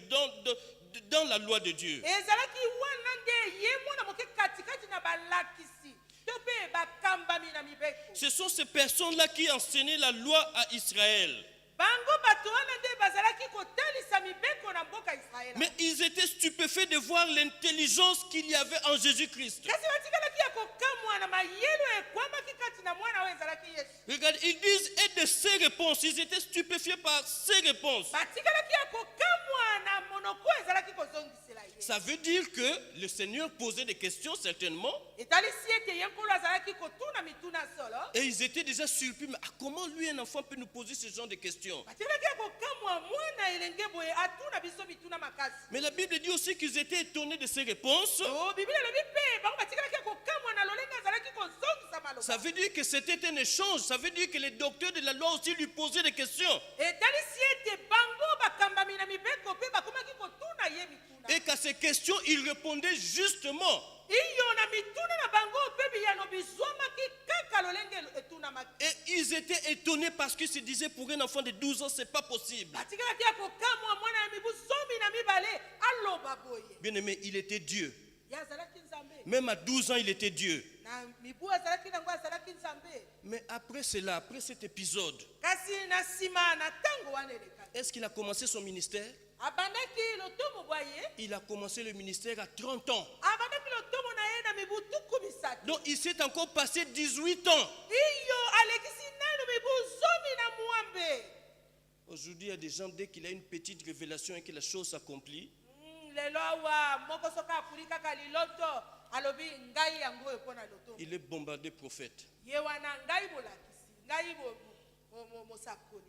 dans la loi de Dieu. ezalaki wana nde ye mwana moke katikati na balakisi to mpe bakambami na mibeko. Ce sont ces personnes-là qui enseignaient la loi à Israël. bango bato wana nde bazalaki kotalisa mibeko na mboka Israela. Mais ils étaient stupéfaits de voir l'intelligence qu'il y avait en Jésus-Christ. kasi batikalaki ya kokamwa na mayelo ekwamaki kati na mwana oyo ezalaki yesu. Regarde, ils disent, et de ses réponses, ils étaient stupéfiés par ses réponses. batikalaki ya kokamwa na monoko ezalaki kozongisela ye. Ça veut dire que le Seigneur posait des questions, certainement, etalisi ete ye nkolo azalaki kotuna mituna solo. et ils étaient déjà surpris. Mais comment lui, un enfant, peut nous poser ce genre de questions? batikalaki ya kokamwa mwana elenge boye atuna biso mituna makasi. Mais la Bible dit aussi qu'ils étaient étonnés de ses réponses. biblia elobi mpe bango batikalaki ya kokamwa na lolenge azalaki kozongisa maloba. Ça veut dire que c'était un échange. Ça veut dire que les docteurs de la loi aussi lui posaient des questions. etalisi ete bango bakambami na mibeko mpe bakomaki kotuna ye mituna. Et qu'à ces questions, il répondait justement. iyo na mituna na bango mpe biyano bizwamaki kaka lolenge etunamaki. Et ils étaient étonnés parce qu'ils se disaient, pour un enfant de 12 ans, c'est pas possible. batikalaki ya kokamwa mwana ya mibu zomi na mibale aloba boye. Bien aimé, il était Dieu. ye azalaki nzambe. Même à 12 ans, il était Dieu. na mibu azalaki nango azalaki nzambe. Mais après cela, après cet épisode, kasi na nsima na ntango wana elekaki est-ce qu'il a commencé son ministère? abandaki lotomo bwa ye. Il a commencé le ministère à 30 ans. abandaki lotomo na ye na mibu tuku misatu. Donc il s'est encore passé 18 ans. iyo alekisi nano mibu zomi na muambe. Aujourd'hui, il y a des gens, dès qu'il a une petite révélation et que la chose s'accomplit, lelo awa moko soki apuli kaka liloto alobi ngai yango oyo mpo na lotomo. il est bombardé prophète. ye wana ngai bolakisi ngai mosakoli.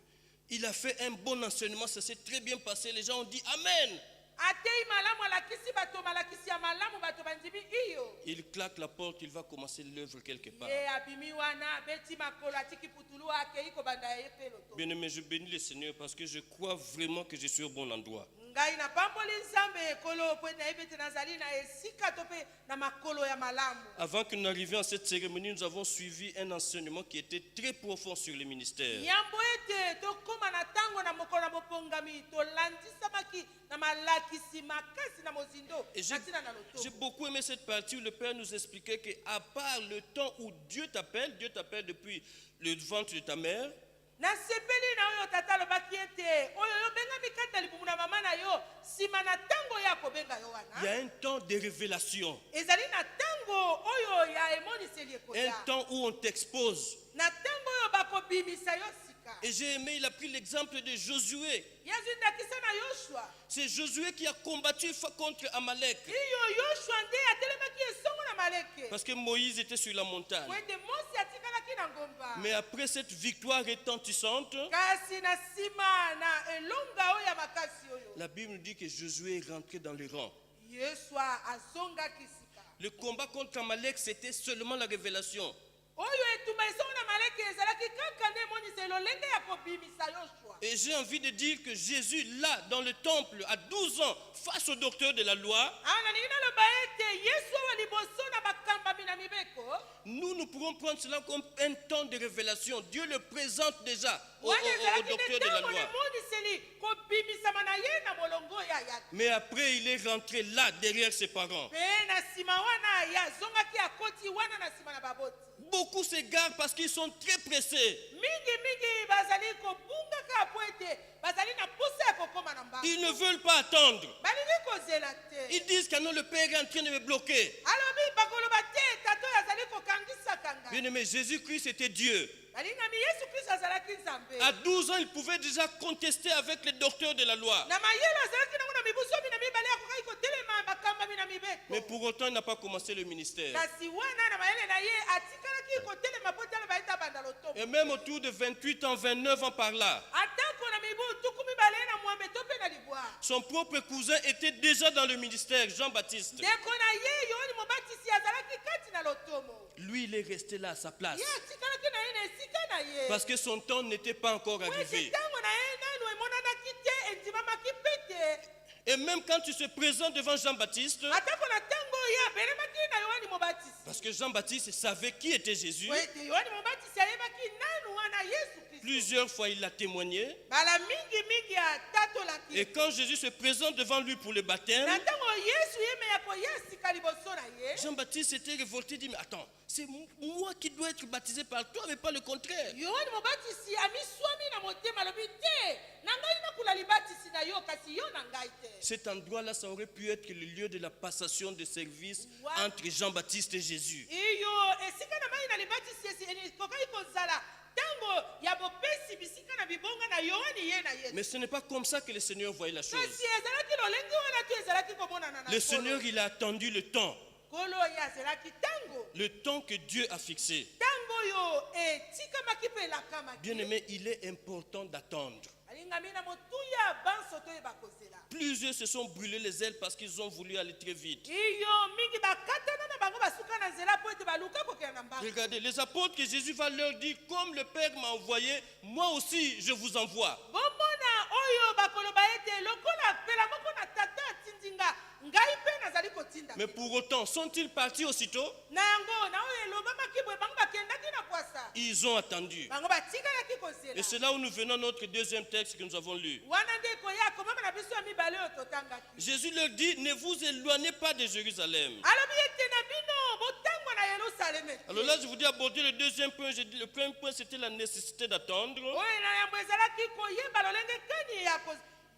Il a fait un bon enseignement, ça s'est très bien passé. Les gens ont dit Amen. atei malamu alakisi bato malakisi ya malamu bato bandimi iyo. Il claque la porte, il va commencer l'œuvre quelque part. ye abimi wana abeti makolo atiki putulu akei kobanda ye mpe lotomo. Bien aimé, je bénis le Seigneur parce que je crois vraiment que je suis au bon endroit. ngai napamboli nzambe ekolo mpo nayebi ete nazali na esika to mpe na makolo ya malamu. Avant que nous n'arrivions à cette cérémonie, nous avons suivi un enseignement qui était très profond sur le ministère. yambo ete tokóma na ntango na mokolo na mopongami tolandisamaki na malakisi makasi na mozindo Et na ntina na j'ai lotomo. beaucoup aimé cette partie où le Père nous expliquait qu'à part le temps où Dieu t'appelle depuis le ventre de ta mère, nasepeli na oyo tata alobaki ete oyo yobengami kati na libumu na mama na yo nsima na ntango ya kobenga yo il y a wana un temps de révélation, ezali na ntango oyo ya emoniseli un ekoya temps où on t'expose. na ntango oyo bakobimisa yo sika. Et j'ai aimé, il a pris l'exemple de Josué. yazwi ndakisa na yoshua. C'est Josué qui a combattu contre Amalek. iyo yoshua nde atelemaki esongo na maleke Parce que Moïse était sur la montagne. po ete mosi atikalaki na ngomba. Mais après cette victoire retentissante, kasi na nsima na elonga oyo ya makasi oyo la Bible nous dit que Josué est rentré dans le rang. yosua azongaki sika. Le combat contre Amalek, c'était seulement la révélation. oyo etumba esongo na maleke ezalaki kaka nde emonisa elolenge ya kobimisa yoshua. Et j'ai envie de dire que Jésus, là, dans le temple, à 12 ans, face au docteur de la loi, nalingi naloba ete yesu oyo liboso na bakambami na mibeko nous pourrons prendre cela comme un temps de révélation. Dieu le présente déjà au wana ezalaki docteur nde de la ntango loi. nemoniseli kobimisama na ye na molongo ya yaki. Mais après, il est rentré là, derrière ses parents. mpe na nsima wana ye azongaki akoti wana na nsima na baboti. Beaucoup s'égarent parce qu'ils sont très pressés. mingi bazali kobungaka po ete bazali na posa ya kokóma na mbango. Ils ne veulent pas attendre. balingi kozela te. Ils disent que non, le Père est en train de me bloquer. alobi bakoloba te tata oyo azali kokangisaka ngai. Bien aimé, Jésus-Christ était Dieu. balingami yesu kristo azalaki nzambe. À 12 ans, il pouvait déjà contester avec les docteurs de la loi. na mayelo azalaki nango na mibu zomi na mibale akokaki kotelema bakambami na mibeko. Mais pour autant, il n'a pas commencé le ministère. kasi wana na mayele na ye atikalaki kotelema po tala baeta banda lotomo Et même autour de 28 ans, 29 ans par là, atako na mibu tuku mibale na mwambe to mpe na libwa son propre cousin était déjà dans le ministère, Jean-Baptiste. ndeko na ye yohani mobatisi azalaki kati na lotomo Lui, il est resté là à sa place. ye atikalaki na ye na esika na ye Parce que son temps n'était pas encore wese arrivé. ntango na ye nanu emonanaki te endimamaki mpe te Et même quand tu se présentes devant Jean-Baptiste, atako na ntango ye abelemaki na yohani mobatisi parce que Jean-Baptiste savait qui était Jésus, ete yohani mobatisi ayebaki nanu wana yesu kristo plusieurs fois il l'a témoigné. bala mingi atatolaki Et quand Jésus se présente devant lui pour le baptême, na ntango yesu yemeya koya sika liboso na ye Jean-Baptiste s'était révolté, il dit, mais attends, c'est moi qui dois être baptisé par toi, mais pas le contraire. yohani mobatisi amiswami na motema alobi te na ngai nakula libatisi na yo kasi yo na ngai te Cet endroit-là, ça aurait pu être le lieu de la passation de service Wow. entre Jean-Baptiste et Jésus. iyo esika na mai na libatisi ekokaki kozala ntango ya bopesi bisika na bibonga na yohani ye na yesu Mais ce n'est pas comme ça que le Seigneur voyait la chose. kasi ezalaki lolenge wana to ezalaki komonana na Le Seigneur, il a attendu le temps kolo ye azelaki ntango que Dieu a fixé. ntango oyo etikamaki mpe elakamaki Bien-aimé, il est important d'attendre. alingami na motuya banso toyeba kozela Plusieurs se sont brûlés les ailes parce qu'ils ont voulu aller très vite. iyo mingi bakatana na bango basuka na nzela po ete baluka kokela na mbango Regardez, les apôtres que Jésus va leur dire, comme le Père m'a envoyé, moi aussi je vous envoie. bomona oyo bakoloba ete lokola pela moko na tata atindi nga ngai mpe nazali kotinda Mais pour autant, sont-ils partis aussitôt? na yango na oyo elobamaki boye bango bakendaki na kwasa Ils ont attendu. bango batikalaki Et kozela c'est là où nous venons à notre deuxième texte que nous avons lu. wana nde koya komama na biso ya mibale oyo totangaki Jésus leur dit, ne vous éloignez pas de Jérusalem. alobi ete na bino botangwa na yerusaleme Alors là, je vous dis aborder le deuxième point. J'ai dit, le premier point, c'était la nécessité d'attendre. oyo na yambo ezalaki koyeba lolenge kani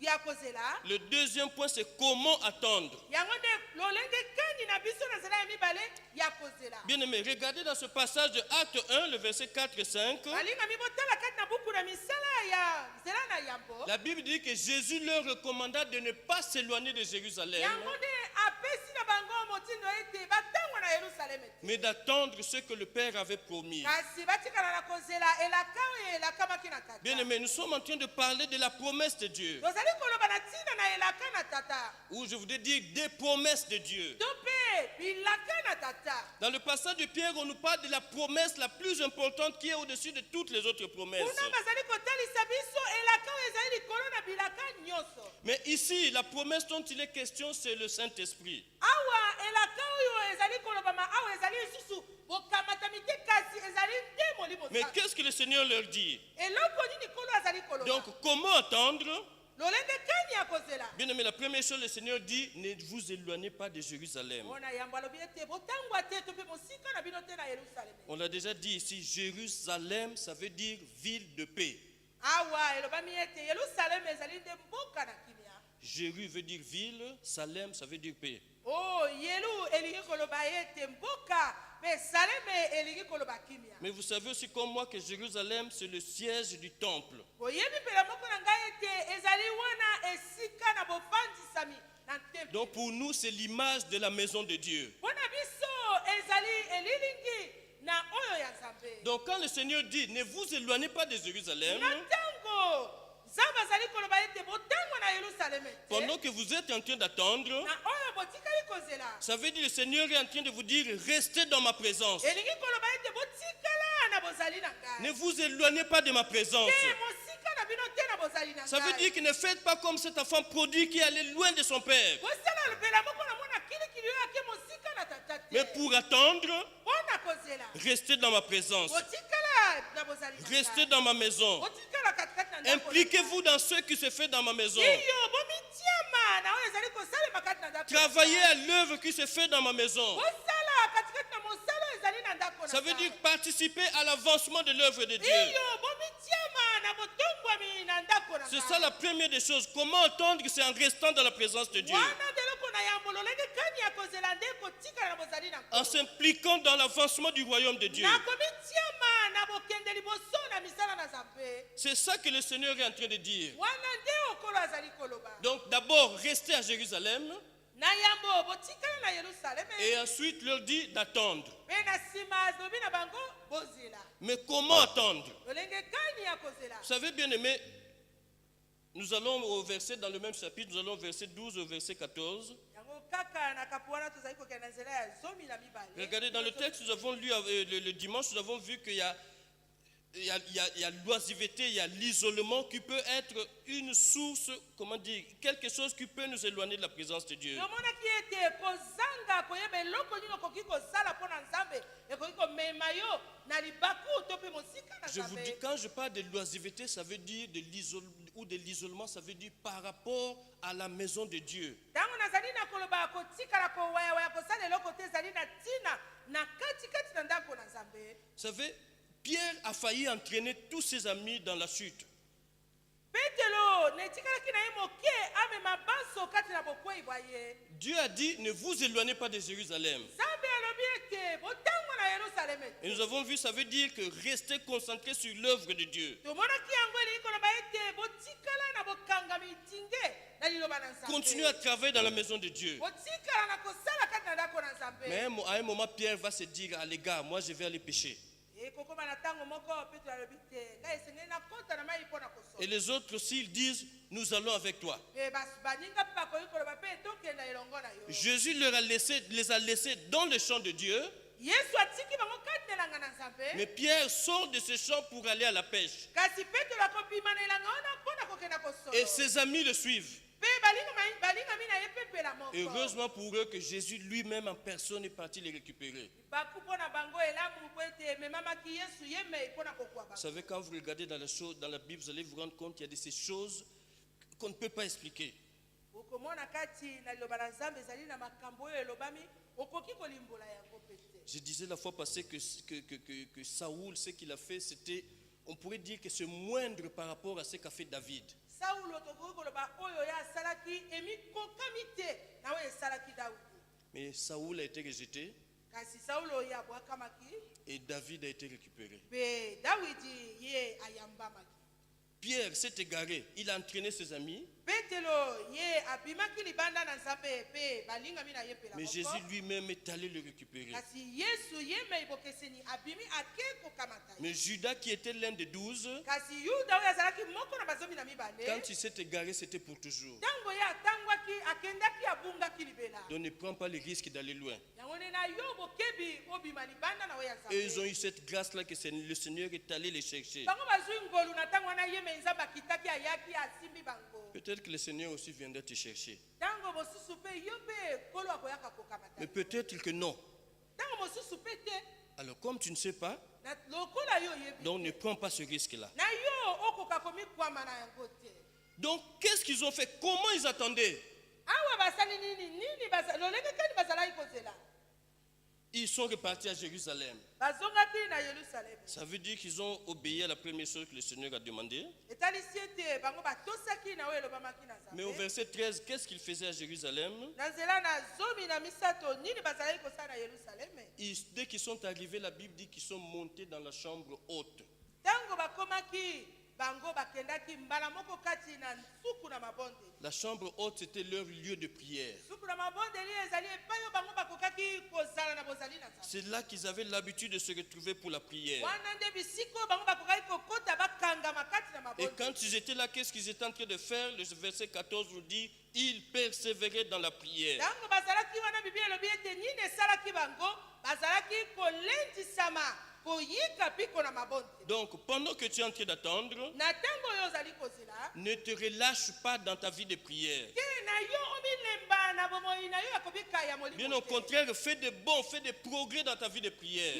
ya kozela Le deuxième point, c'est comment attendre. yango nde lolenge kani na biso na nzela ya mibale ya kozela Bien-aimé, regardez dans ce passage de Acte 1, le verset 4 et 5. balingami botala kati na buku na misala ya nzela na yambo La Bible dit que Jésus leur recommanda de ne pas s'éloigner de Jérusalem, yango nde apesi na bango motindo ete batangwa na yerusaleme te mais d'attendre ce que le Père avait promis. kasi batikala na kozela elaka oyo elakamaki na tata Bien-aimé, nous sommes en train de parler de la promesse de Dieu. tozali koloba na ntina na elaka na tata Ou je voudrais dire des promesses de Dieu. to mpe bilaka na tata Dans le passage de Pierre, on nous parle de la promesse la plus importante qui est au-dessus de toutes les autres promesses. kuna bazali kotalisa biso elaka oyo ezali likolo na bilaka nyonso Mais ici, la promesse dont il est question, c'est le Saint-Esprit. awa elaka oyo ezali kolobama awa ezali lisusu bokamatami te kasi ezali nde molimo Mais qu'est-ce que le Seigneur leur dit? eloko nini kolo azali koloba Donc, comment attendre? lolenge kani ya kozela Bien aimé, la première chose, le Seigneur dit, ne vous éloignez pas de Jérusalem. ona yambo alobi ete botangwa te to mpe mosika na bino te na yerusaleme On l'a déjà dit ici, Jérusalem, ça veut dire ville de paix. awa elobami ete yerusaleme ezali nde mboka na kimia Jéru veut dire ville, Salem, ça veut dire paix. o yelu elingi koloba ete mboka mpe saleme elingi koloba kimia Mais vous savez aussi comme moi que Jérusalem, c'est le siège du temple. boyebi mpela moko na ngai ete ezali wana esika na bofandisami na temple Donc pour nous, c'est l'image de la maison de Dieu. mpo na biso ezali elilingi na oyo ya nzambe Donc quand le Seigneur dit, ne vous éloignez pas de Jérusalem, na ntango nzambe azali koloba ete botangwa na yerusaleme te pendant que vous êtes en train d'attendre, na oyo botikali kozela ça veut dire le Seigneur est en train de vous dire, restez dans ma présence. elingi koloba ete botikala na bozali na Ne ngai vous éloignez pas de ma présence. te mosika na bino te na bozali na Ça veut ngai dire que ne faites pas comme cet enfant prodigue qui allait loin de son père. bosala lobela moko na mwana kilikili oyo ake mosika na tata te Mais pour attendre, mpo na kozela restez dans ma présence. botikala na bozali na Restez ngai dans ma maison. botikala katikati na ndako na Impliquez-vous dans ce qui se fait dans ma maison. ngai. iyo bomitiama na oyo ezali kosalema kati na ndako na Travaillez ngai. à l'œuvre qui se fait dans ma maison. bosala katikati na mosala oyo ezali na ndako na Ça veut ngai. dire participer à l'avancement de l'œuvre de Dieu. iyo bomitiama na botongwami na ndako na C'est ngai. ça la première des choses. Comment attendre? C'est en restant dans la présence de Dieu. wana deloko na yambo lolenge kani ya kozela nde kotikala na bozali na En nkolo. s'impliquant dans l'avancement du royaume de Dieu. na komitiama na bokende liboso na misala na nzambe C'est ça que le Seigneur est en train de dire. wana nde okolo azali koloba Donc d'abord, restez à Jérusalem. na yambo botikala na Yerusaleme. Et ensuite leur dit d'attendre. Pe na sima azobi na bango bozela. Mais comment attendre? Lolenge kani ya kozela. Vous savez, bien aimé, nous allons au verset, dans le même chapitre, nous allons au verset 12 au verset 14. Yango kaka na kapuana tozali kokenda na nzela ya zomi na mibale. Regardez, dans le texte, nous avons lu le dimanche, nous avons vu qu'il y a l'oisiveté, il y a l'isolement qui peut être une source, comment dire, quelque chose qui peut nous éloigner de la présence de Dieu. Je vous dis, quand je parle de l'oisiveté, ça veut dire de l'isolement, ça veut dire par rapport à la maison de Dieu. Vous savez, Pierre a failli entraîner tous ses amis dans la chute. Dieu a dit, ne vous éloignez pas de Jérusalem. Et nous avons vu, ça veut dire que restez concentrés sur l'œuvre de Dieu. Continuez à travailler dans la maison de Dieu. Mais à un moment, Pierre va se dire, ah les gars, moi je vais aller pêcher. Et les autres aussi, ils disent, nous allons avec toi. Jésus les a laissés dans le champ de Dieu. Mais Pierre sort de ce champ pour aller à la pêche. Et ses amis le suivent. Et heureusement pour eux que Jésus lui-même en personne est parti les récupérer. Vous savez, quand vous regardez dans la Bible, vous allez vous rendre compte qu'il y a de ces choses qu'on ne peut pas expliquer. Je disais la fois passée que Saoul, ce qu'il a fait, c'était, on pourrait dire que c'est moindre par rapport à ce qu'a fait David. Mais Saoul a été rejeté et David a été récupéré. Pierre s'est égaré, il a entraîné ses amis. Mais Jésus lui-même est allé le récupérer. Mais Judas, qui était l'un des 12, quand il s'est égaré, c'était pour toujours. Donc ne prends pas le risque d'aller loin. Et ils ont eu cette grâce-là que le Seigneur est allé les chercher. Peut-être que le Seigneur aussi viendra te chercher. Mais peut-être que non. Alors comme tu ne sais pas, donc ne prends pas ce risque-là. Donc qu'est-ce qu'ils ont fait? Comment ils attendaient? Ils sont repartis à Jérusalem. Ça veut dire qu'ils ont obéi à la première chose que le Seigneur a demandé. Mais au verset 13, qu'est-ce qu'ils faisaient à Jérusalem? Dès qu'ils sont arrivés, la Bible dit qu'ils sont montés dans la chambre haute. La chambre haute, c'était leur lieu de prière. C'est là qu'ils avaient l'habitude de se retrouver pour la prière. Et quand ils étaient là, qu'est-ce qu'ils étaient en train de faire? Le verset 14 nous dit, ils persévéraient dans la prière. Donc, pendant que tu es en train d'attendre, ne te relâche pas dans ta vie de prière. Bien au contraire, fais des progrès dans ta vie de prière.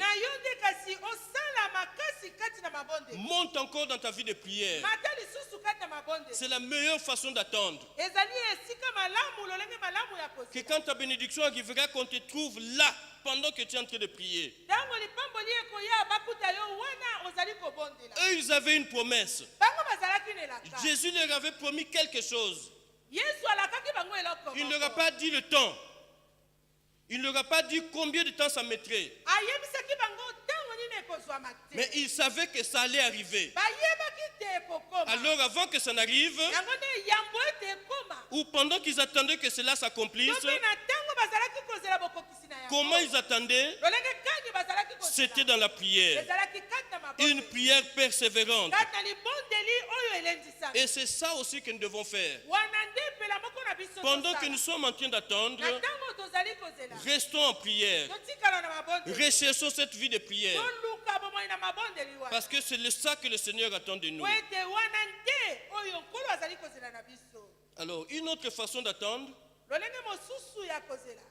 Monte encore dans ta vie de prière. C'est la meilleure façon d'attendre. Que quand ta bénédiction arrivera, qu'on te trouve là pendant que tu es en train de prier. Eux, ils avaient une promesse. Jésus leur avait promis quelque chose. Il ne leur a pas dit le temps. Il ne leur a pas dit combien de temps ça mettrait. kozwama te. Mais ils savaient que ça allait arriver. Bayebaki te ekokoma. Alors avant que ça n'arrive, Yango nde yambo ete ekoma. ou pendant qu'ils attendaient que cela s'accomplisse, To pe na ntango bazalaki kozela bokokisi na yango. comment ils attendaient? Lolenge kani bazalaki kozela. C'était dans la prière. Ezalaki kati na maboko. Une prière persévérante. Kati na libondeli oyo elendisaka. Et c'est ça aussi que nous devons faire. Wana nde mpela moko na biso Pendant tosala. que nous sommes en train d'attendre, Na ntango tozali kozela. restons en prière. Totikala na mabondeli. Recherchons cette vie de prière. Toluka bomoi na mabondeli wana. Parce que c'est ça que le Seigneur attend de nous. Po ete wana nde oyo nkolo azali kozela na biso. Alors, une autre façon d'attendre, Lolenge mosusu ya kozela.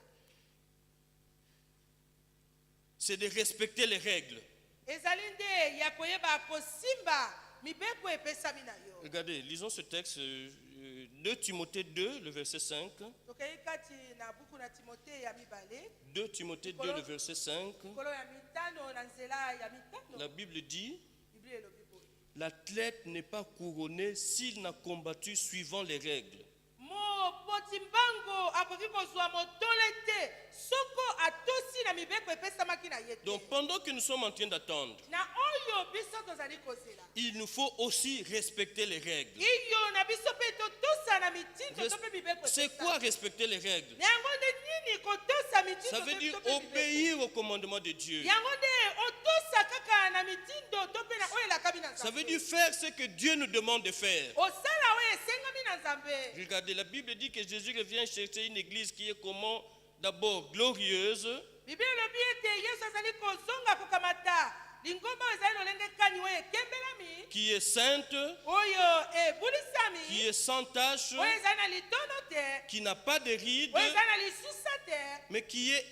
c'est de respecter les règles. Ezali nde ya koyeba kosimba mibeko epesami na yo. Regardez, lisons ce texte, 2 Timothée 2, le verset 5. Tokei kati na buku na Timote ya mibale. 2 Timothée 2, le verset 5. Nkolo ya mitano na nzela ya mitano. La Bible dit, Biblia elobi boye. l'athlète n'est pas couronné s'il n'a combattu suivant les règles. Mopoti mbango akoki kozwa motole te soko atosi na mibeko epesamaki na ye te. Donc pendant que nous sommes en train d'attendre, Na oyo biso tozali kozela. il nous faut aussi respecter les règles. Iyo na biso pe totosa na mitindo to pe mibeko C'est quoi respecter les règles? Na yango nde nini kotosa mitindo Ça veut dire to pe mibeko? obéir au commandement de Dieu. Yango nde otosa kaka na mitindo to pe na oyo elakami na Ça veut Nzambe. dire faire ce que Dieu nous demande de faire. Osala oyo esengami na Nzambe. Regardez, la Bible dit que Jésus revient chercher une église qui est comment? D'abord glorieuse, Biblia elobi ete Yesu azali kozonga kokamata lingomba oyo ezali lolenge kani oyo ekembelami qui est sainte, oyo ebulisami qui est sans tache, oyo ezali na litono te qui n'a pas de rides, oyo ezali na lisusa te mais qui est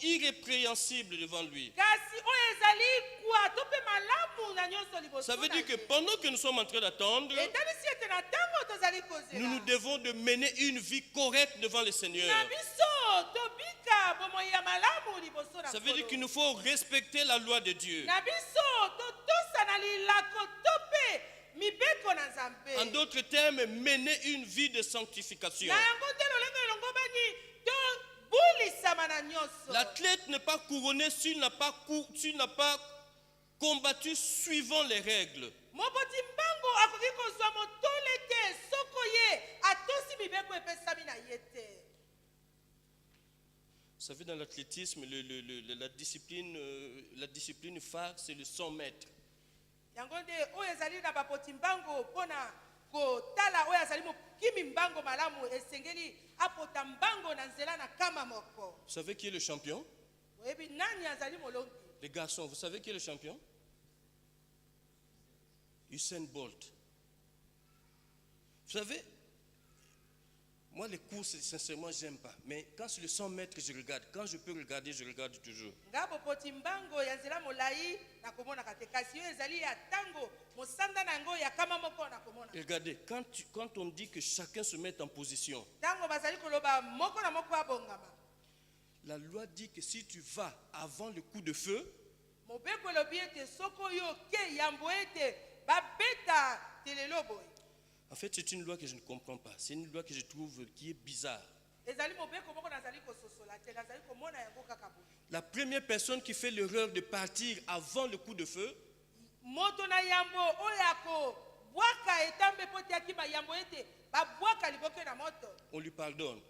irrépréhensible devant lui. kasi oyo ezali kwa to mpe malamu na nyonso liboso Ça veut na dire que ye. pendant que nous sommes en train d'attendre, etalisi ete na ntango tozali nous kozela nous devons de mener une vie correcte devant le Seigneur. na biso tobika bomoi ya malamu liboso na Ça veut dire Nkolo. qu'il nous faut respecter la loi de Dieu. na biso totosa na lilako to mpe mibeko na Nzambe. En d'autres termes, mener une vie de sanctification. na yango te lolenge elongobani tobulisama na nyonso. L'athlète n'est pas couronné s'il n'a pas combattu suivant les règles. mopoti mbango akoki kozwa motole te soko ye atosi mibeko epesami na ye te. Vous savez, dans l'athlétisme, la discipline phare, c'est le 100 mètres. yango nde oyo ezali na bapoti mbango mpona kotala oyo azali mokimi mbango malamu esengeli apota mbango na nzela na kama moko. Vous savez qui est le champion? oyebi nani azali molongi? Les garçons, vous savez qui est le champion? Usain Bolt. Vous savez, moi les courses, sincèrement, j'aime pas. Mais quand c'est le 100 mètres, je regarde. Quand je peux regarder, je regarde toujours. nga bopoti mbango ya nzela molai nakomonaka te kasi oyo ezali ya ntango mosanda na yango ya kama moko nakomona. Regardez, quand on dit que chacun se met en position, ntango bazali koloba moko na moko abongama, la loi dit que si tu vas avant le coup de feu, mobeko elobi ete soko yo ke yambo ete babeta telelo boye. en fait, c'est une loi que je ne comprends pas. C'est une loi que je trouve qui est bizarre. ezali mobeko moko nazali kososola te nazali komona yango kaka boye. La première personne qui fait l'erreur de partir avant le coup de feu, moto na yambo oyo akobwaka etambe po te akima yambo ete babwaka liboke na moto on lui pardonne.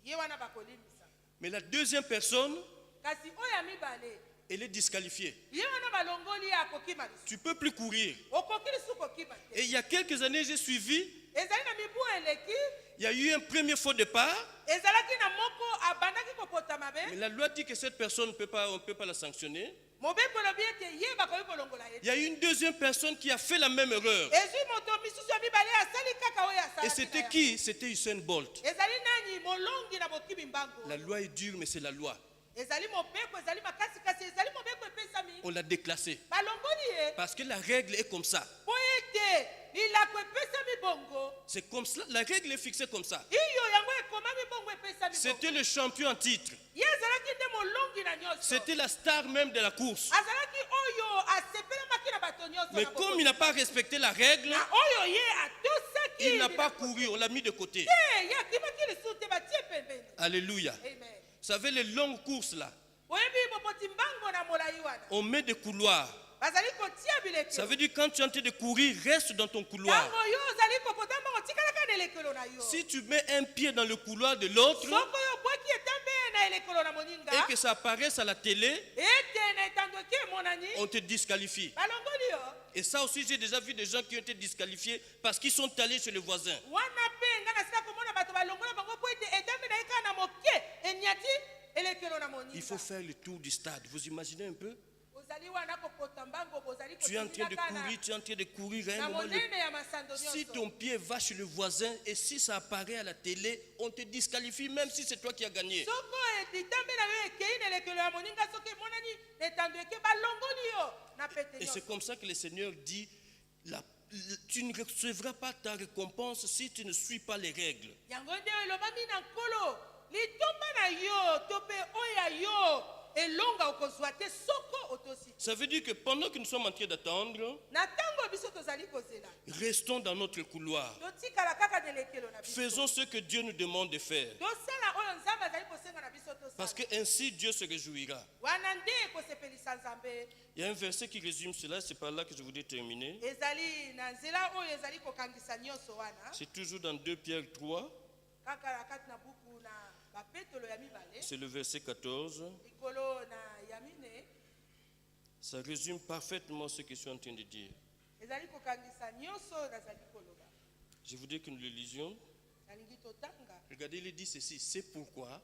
ye wana bakolimbisa. Mais la deuxième personne, kasi oyo ya mibale elle est disqualifiée. ye wana balongoli ye akokima lisu Tu ne peux plus courir. okoki lisu kokima te. Et il y a quelques années, j'ai suivi, ezali na mibu eleki il y a eu un premier faux départ, ezalaki na moko abandaki kopota mabe mais la loi dit que cette personne, on ne peut pas la sanctionner. mobeko elobi ete ye bakoki kolongola ye Il y a eu une deuxième personne qui a fait la même erreur. ezwi moto misusu ya mibale asali kaka oyo Et asalaki na c'était yango. qui? C'était Usain Bolt. ezali nani molongi na bokimi mbango. La loi est dure, mais c'est la loi. ezali mobeko ezali makasi kasi ezali mobeko epesami On l'a déclassé. balongoli ye Parce que la règle est comme ça. po ete lilako epesami bongo C'est comme ça. La règle est fixée comme ça. iyo yango ekomami bongo epesami bongo. C'était le champion en titre. ye azalaki nde molongi na nyonso C'était la star même de la course. azalaki oyo asepelamaki na bato nyonso Mais na comme bokoto. il n'a pas respecté la règle, na oyo ye atosaki il n'a pas biloko couru. On l'a mis de côté. te ye akimaki lisu te batie pembeni. Alléluia. Amen. Vous savez, les longues courses là, oyebi bopoti mbango na molai wana On met des couloirs. bazali kotia bilekelo. Ça veut dire quand tu es en train de courir, reste dans ton couloir. Ntango yo ozali kokota mbango tikalaka na elekelo na yo. Si tu mets un pied dans le couloir de l'autre Soko yo bwaki etambe na elekelo na moninga. et que ça apparaisse à la télé, Ete na etandoki emonani. on te disqualifie. Balongoli yo. Et ça aussi, j'ai déjà vu des gens qui ont été disqualifiés parce qu'ils sont allés chez le voisin. Wana pe nga na sika komona bato balongola bango po ete etambe na eka na moke enyati elekelo na moninga. Il faut faire le tour du stade. Vous imaginez un peu? Ozali wana kokota mbango bozali Tu es en train de courir, tu es en train de courir. À un na moment, monene ya masando si nyonso. ton pied va chez le voisin et si ça apparaît à la télé, on te disqualifie même si c'est toi qui as gagné. Soko etambe na yo ekei na elekelo ya moninga soki emonani etando eke balongoli yo na pete Et c'est nyonso. comme ça que le Seigneur dit, tu ne recevras pas ta récompense si tu ne suis pas les règles. Yango nde elobami na nkolo litomba na yo to mpe oya yo elonga okozwa te soko otosi. Ça veut dire que pendant que nous sommes en train d'attendre, Na ntango biso tozali kozela restons dans notre couloir. totikala kaka na elekelo na biso. Faisons ce que Dieu nous demande de faire. tosala oyo nzambe azali kosenga na biso Parce tosala que ainsi Dieu se réjouira. wana nde ekosepelisa nzambe. Il y a un verset qui résume cela, c'est par là que je voudrais terminer. Ezali na nzela oyo ezali kokangisa nyonso wana C'est toujours dans 2 Pierre 3, kaka na kati na buku na bapetolo ya mibale c'est le verset 14. likolo na ya mine Ça résume parfaitement ce que je suis en train de dire. ezali kokangisa nyonso oyo nazali koloba. Je voudrais que nous le lisions. nalingi totanga. Regardez, il dit ceci, c'est pourquoi,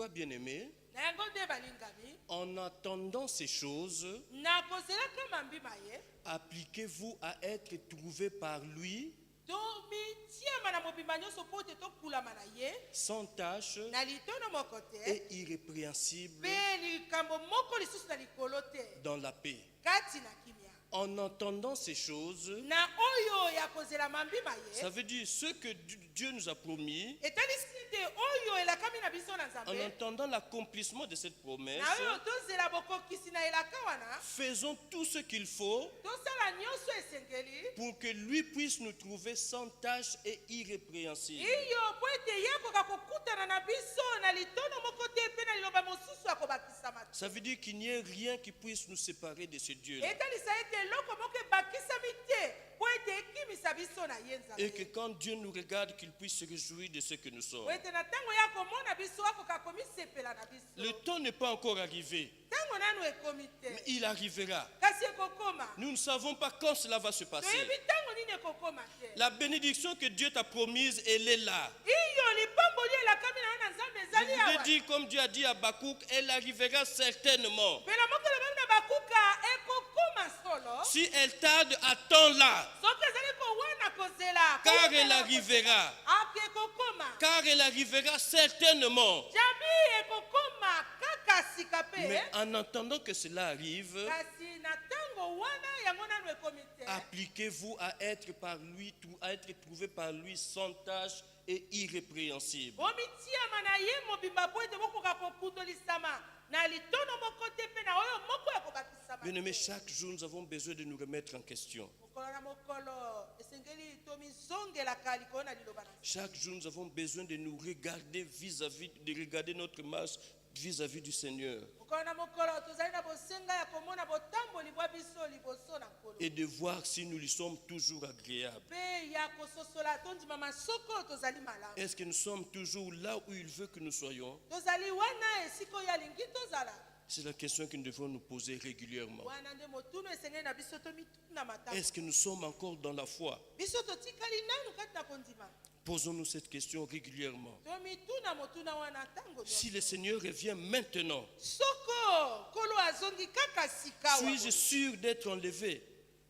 bien-aimés, na yango nde balingami en attendant ces choses, na kozelaka mambima ye appliquez-vous à être trouvés par lui, tomitiama na mobimba nyonso mpo te tokulama na ye sans tache na litono moko te et irrépréhensible mpe likambo moko lisusu na likolo te dans la paix. kati na kimia. En entendant ces choses, na oyo ya kozela mambima ça ye veut dire ce que Dieu nous a promis, etalisi te oyo elakami na biso na en nzambe entendant l'accomplissement de cette promesse, na oyo tozela bokokisi na elaka wana faisons tout ce qu'il faut tosala nyonso esengeli pour que lui puisse nous trouver sans tache et irrépréhensible. iyo po ete ye akoka kokutana na biso na litono moko te mpe na liloba mosusu akobakisama te. Ça veut dire qu'il n'y ait rien qui puisse nous séparer de ce Dieu-là. etalisa ete eloko moko ebakisami te po ete ekimisa biso na ye Et que nzambe quand Dieu nous regarde, qu'il puisse se réjouir de ce que nous sommes. po ete na ntango ya komona biso akoka komisepela na Le biso temps n'est pas encore arrivé, ntango nanu ekomi mais te il arrivera. kasi ekokoma Nous ne savons pas quand cela va se passer. toyebi ntango nini ekokoma te La bénédiction que Dieu t'a promise, elle est là. iyo lipamboli elakami na yo na nzambe Je ezali vous ai awa dit, comme Dieu a dit à Bakouk, elle arrivera certainement. mpela moko elobami na bakuka ekokoma solo Si elle tarde, attends-la, soki ezali kowana kozela car elle arrivera. ake ekokoma Car elle arrivera certainement. jami ekokoma kaka sika Mais pe en attendant que cela arrive, kasi na ntango wana yango nanu ekomi te appliquez-vous à être par lui, à être trouvé par lui sans tache et irrépréhensible. bomitiama na ye mobimba po ete bokoka kokundolisama na litono moko te mpe na oyo moko ya kobakisama Bien-aimés, chaque jour, nous avons besoin de nous remettre en question. mokolo na mokolo esengeli tomizongelaka likolo na liloba na Chaque jour, nous avons besoin de nous regarder de regarder notre marche vis-à-vis du Seigneur mokolo na mokolo tozali na bosenga ya komona botamboli bwa biso liboso na nkolo et de voir si nous lui sommes toujours agréables. mpe ya kososola tondima masoko oyo tozali malamu Est-ce que nous sommes toujours là où il veut que nous soyons? tozali wana esika oyo alingi tozala C'est la question que nous devons nous poser régulièrement. wana nde motunu esengeli na biso tomituna matanga Est-ce que nous sommes encore dans la foi? biso totikali nanu kati na kondima Posons-nous cette question régulièrement. tomituna motuna wana ntango Si le Seigneur revient maintenant, soko kolo azongi kaka sika suis-je sûr d'être enlevé?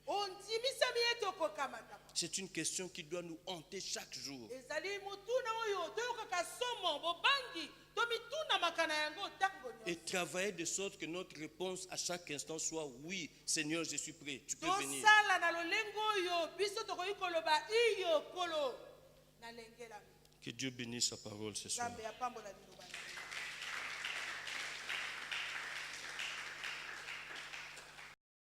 ondimisami ete okokamata C'est une question qui doit nous hanter chaque jour. ezali motuna oyo toyokaka somo bobangi tomitunamaka na yango ntango Et nyonso travailler de sorte que notre réponse à chaque instant soit oui, Seigneur, je suis prêt, tu peux venir. tosala na lolenge oyo biso tokoki koloba iyo kolo nalengelami Que Dieu bénisse sa parole ce soir. nzambe apambola liloba